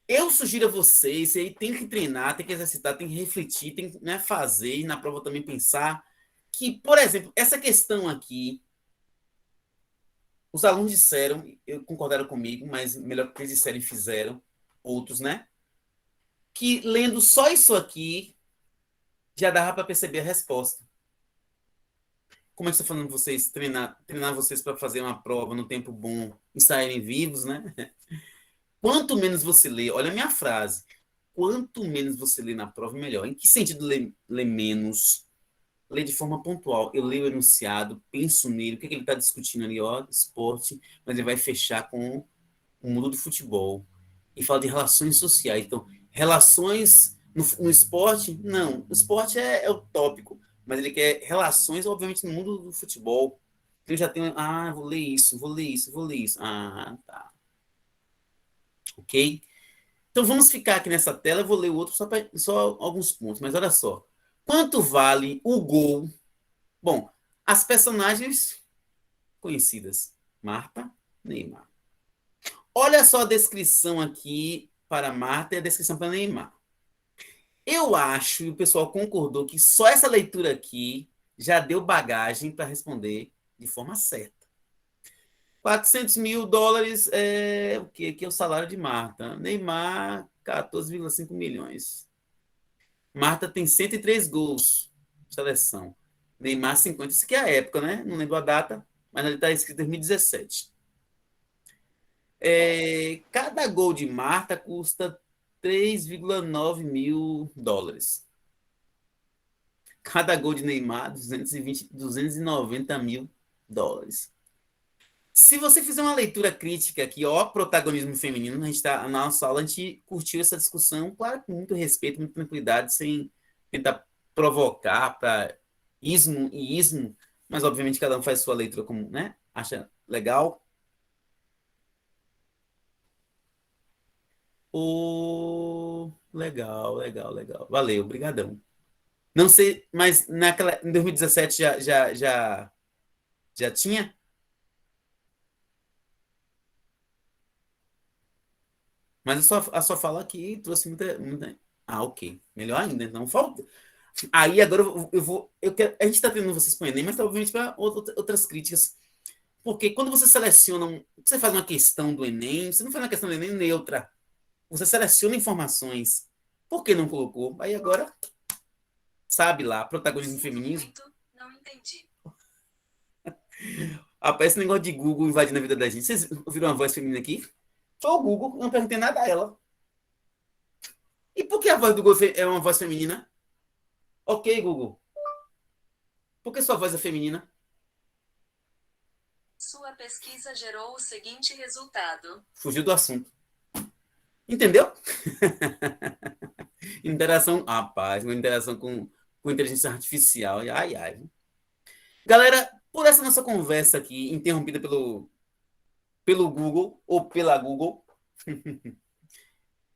Eu sugiro a vocês, e aí tem que treinar, tem que exercitar, tem que refletir, tem que, né, fazer, e na prova também pensar que, por exemplo, essa questão aqui, os alunos disseram, concordaram comigo, mas melhor que eles disseram e fizeram, outros, né? Que lendo só isso aqui, já dava para perceber a resposta. Como é que eu estou falando vocês, treinar vocês para fazer uma prova no tempo bom e saírem vivos, né? Quanto menos você lê, olha a minha frase, quanto menos você lê na prova, melhor. Em que sentido lê menos? Lê de forma pontual. Eu leio o enunciado, penso nele, o que ele está discutindo ali, ó, esporte, mas ele vai fechar com o mundo do futebol. E fala de relações sociais. Então, relações no esporte, não. O esporte é o tópico, mas ele quer relações, obviamente, no mundo do futebol. Eu já tenho, vou ler isso, vou ler isso, vou ler isso. Ah, tá. Ok? Então vamos ficar aqui nessa tela, eu vou ler o outro só alguns pontos, mas olha só. Quanto vale o gol? Bom, as personagens conhecidas, Marta, Neymar. Olha só a descrição aqui para Marta e a descrição para Neymar. Eu acho, e o pessoal concordou, que só essa leitura aqui já deu bagagem para responder de forma certa. 400 mil dólares é o quê? Que é o salário de Marta. Neymar, 14,5 milhões. Marta tem 103 gols de seleção. Neymar, 50. Isso aqui é a época, né? Não lembro a data, mas ele está escrito em 2017. Cada gol de Marta custa 3,9 mil dólares. Cada gol de Neymar, 290 mil dólares. Se você fizer uma leitura crítica aqui, ó, protagonismo feminino, a gente tá, na nossa aula a gente curtiu essa discussão, claro, com muito respeito, muita tranquilidade, sem tentar provocar para ismo e ismo, mas obviamente cada um faz sua leitura como, né, acha legal. Legal. Valeu, obrigadão. Não sei, mas em 2017 já tinha? Mas a sua fala aqui trouxe muita... ok. Melhor ainda. Então, falta. Aí, agora a gente está tendo vocês para o Enem, mas obviamente para outras críticas. Porque quando você seleciona... Você faz uma questão do Enem, você não faz uma questão do Enem neutra. Você seleciona informações. Por que não colocou? Aí agora, sabe lá, protagonismo feminino. Não entendi. Aparece um negócio de Google invadindo a vida da gente. Vocês ouviram uma voz feminina aqui? Foi o Google, não perguntei nada a ela. E por que a voz do Google é uma voz feminina? Ok, Google. Por que sua voz é feminina? Sua pesquisa gerou o seguinte resultado. Fugiu do assunto. Entendeu? Interação, rapaz, uma interação com inteligência artificial. Ai. Galera, por essa nossa conversa aqui, interrompida pelo Google, ou pela Google,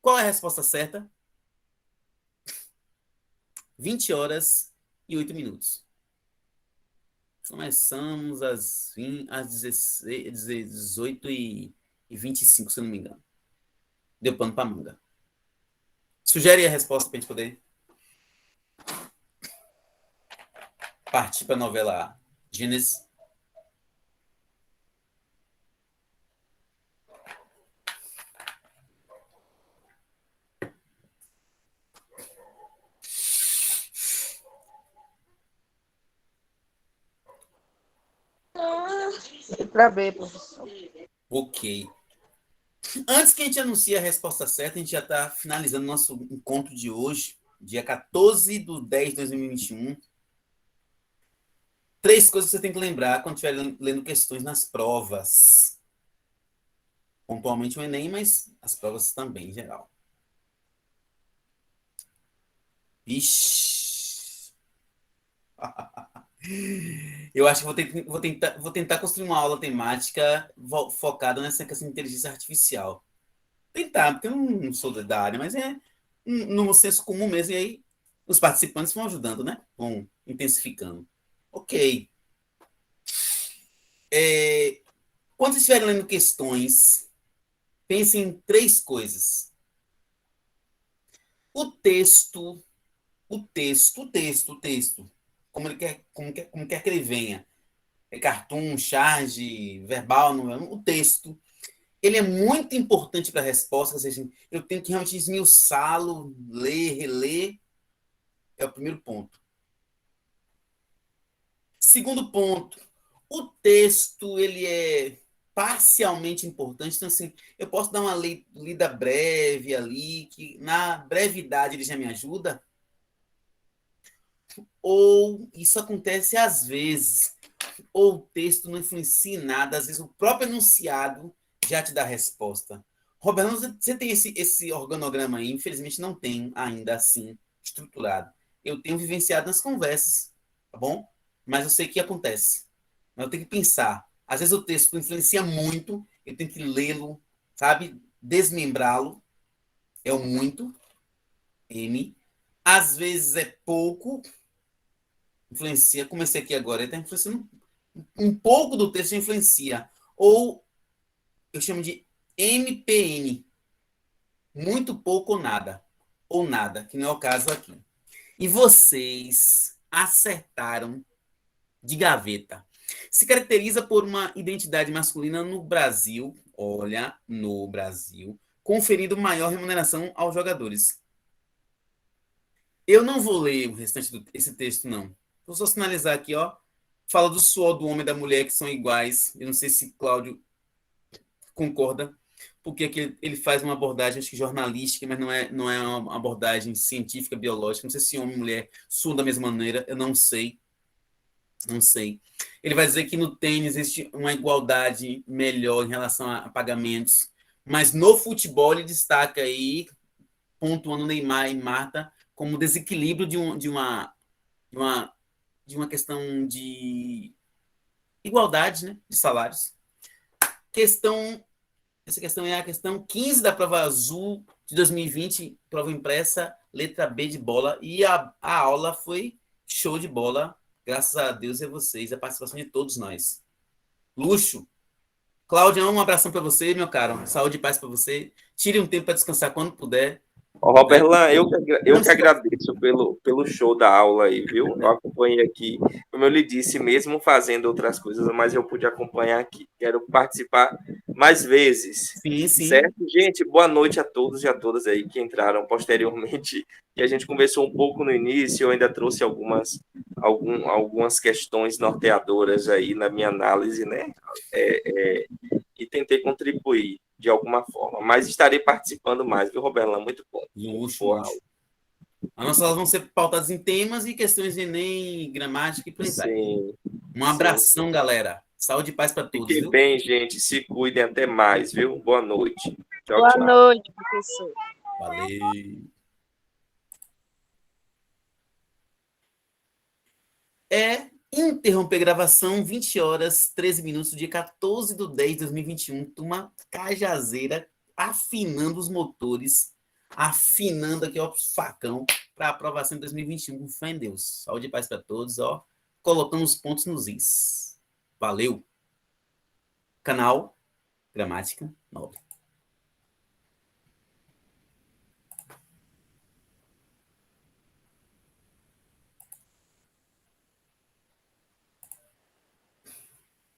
qual é a resposta certa? 20 horas e 8 minutos. Começamos às 18h25, se eu não me engano. Deu pano para manga. Sugere a resposta para a gente poder partir para a novela Gênesis. Letra B, professor. Ok. Antes que a gente anuncie a resposta certa, a gente já está finalizando nosso encontro de hoje, dia 14/10/2021. 3 coisas que você tem que lembrar quando estiver lendo questões nas provas. Pontualmente o Enem, mas as provas também, em geral. Ixi. Eu acho que vou tentar construir uma aula temática focada nessa questão de inteligência artificial. Tentar, porque eu não sou da área, mas no senso comum mesmo, e aí os participantes vão ajudando, né? Vão intensificando. Ok. Quando vocês estiverem lendo questões, pensem em 3 coisas. O texto, o texto, como quer que ele venha. É cartoon, charge, verbal, o texto. Ele é muito importante para a resposta, ou seja, eu tenho que realmente esmiuçá-lo, ler, reler. É o primeiro ponto. Segundo ponto, o texto ele é parcialmente importante, então assim, eu posso dar uma lida breve ali, que na brevidade ele já me ajuda, ou isso acontece às vezes, ou o texto não influencia em nada, às vezes o próprio enunciado já te dá a resposta. Roberto, você tem esse organograma aí? Infelizmente não tem ainda assim estruturado. Eu tenho vivenciado nas conversas, tá bom? Mas eu sei que acontece. Mas eu tenho que pensar. Às vezes o texto influencia muito, eu tenho que lê-lo, sabe? Desmembrá-lo. É o muito, M. Às vezes é pouco, influencia. Comecei aqui agora, ele está influenciando um pouco do texto influencia. Ou eu chamo de MPN, muito pouco ou nada. Ou nada, que não é o caso aqui. E vocês acertaram de gaveta. Se caracteriza por uma identidade masculina no Brasil, olha, no Brasil, conferindo maior remuneração aos jogadores. Eu não vou ler o restante desse texto, não. Vou só sinalizar aqui, ó. Fala do suor do homem e da mulher que são iguais. Eu não sei se Cláudio concorda, porque aqui ele faz uma abordagem, acho que jornalística, mas não é uma abordagem científica, biológica. Não sei se homem e mulher suam da mesma maneira, eu não sei. Não sei. Ele vai dizer que no tênis existe uma igualdade melhor em relação a pagamentos, mas no futebol ele destaca aí, pontuando Neymar e Marta, como desequilíbrio de uma, de uma questão de igualdade, né, de salários. Essa questão é a questão 15 da prova azul de 2020, prova impressa, letra B de bola, e a aula foi show de bola, graças a Deus e a vocês, a participação de todos nós. Luxo. Cláudia, um abração para você, meu caro. Saúde e paz para você. Tire um tempo para descansar quando puder. Ó, Né? Roberlan, eu que agradeço pelo show da aula aí, viu? Eu acompanhei aqui, como eu lhe disse, mesmo fazendo outras coisas, mas eu pude acompanhar aqui. Quero participar mais vezes. Sim, sim. Certo? Gente, boa noite a todos e a todas aí que entraram posteriormente. E a gente conversou um pouco no início, eu ainda trouxe algumas questões norteadoras aí na minha análise, né? E tentei contribuir de alguma forma. Mas estarei participando mais, viu, Roberlan? Muito bom. Luxo, luxo. As nossas aulas vão ser pautadas em temas e questões de Enem, gramática e por aí vai. Um abração, sim, galera. Saúde e paz para todos. Fiquem bem, gente. Se cuidem. Até mais, viu? Boa noite. Tchau, Boa tchau. noite, professor. Valeu. Interromper gravação, 20 horas, 13 minutos, dia 14/10/2021. Turma Cajazeira afinando os motores, afinando aqui, ó, os facão para aprovação em 2021. Com fé em Deus. Saúde e paz para todos, ó. Colocando os pontos nos is. Valeu. Canal Gramática Nobre.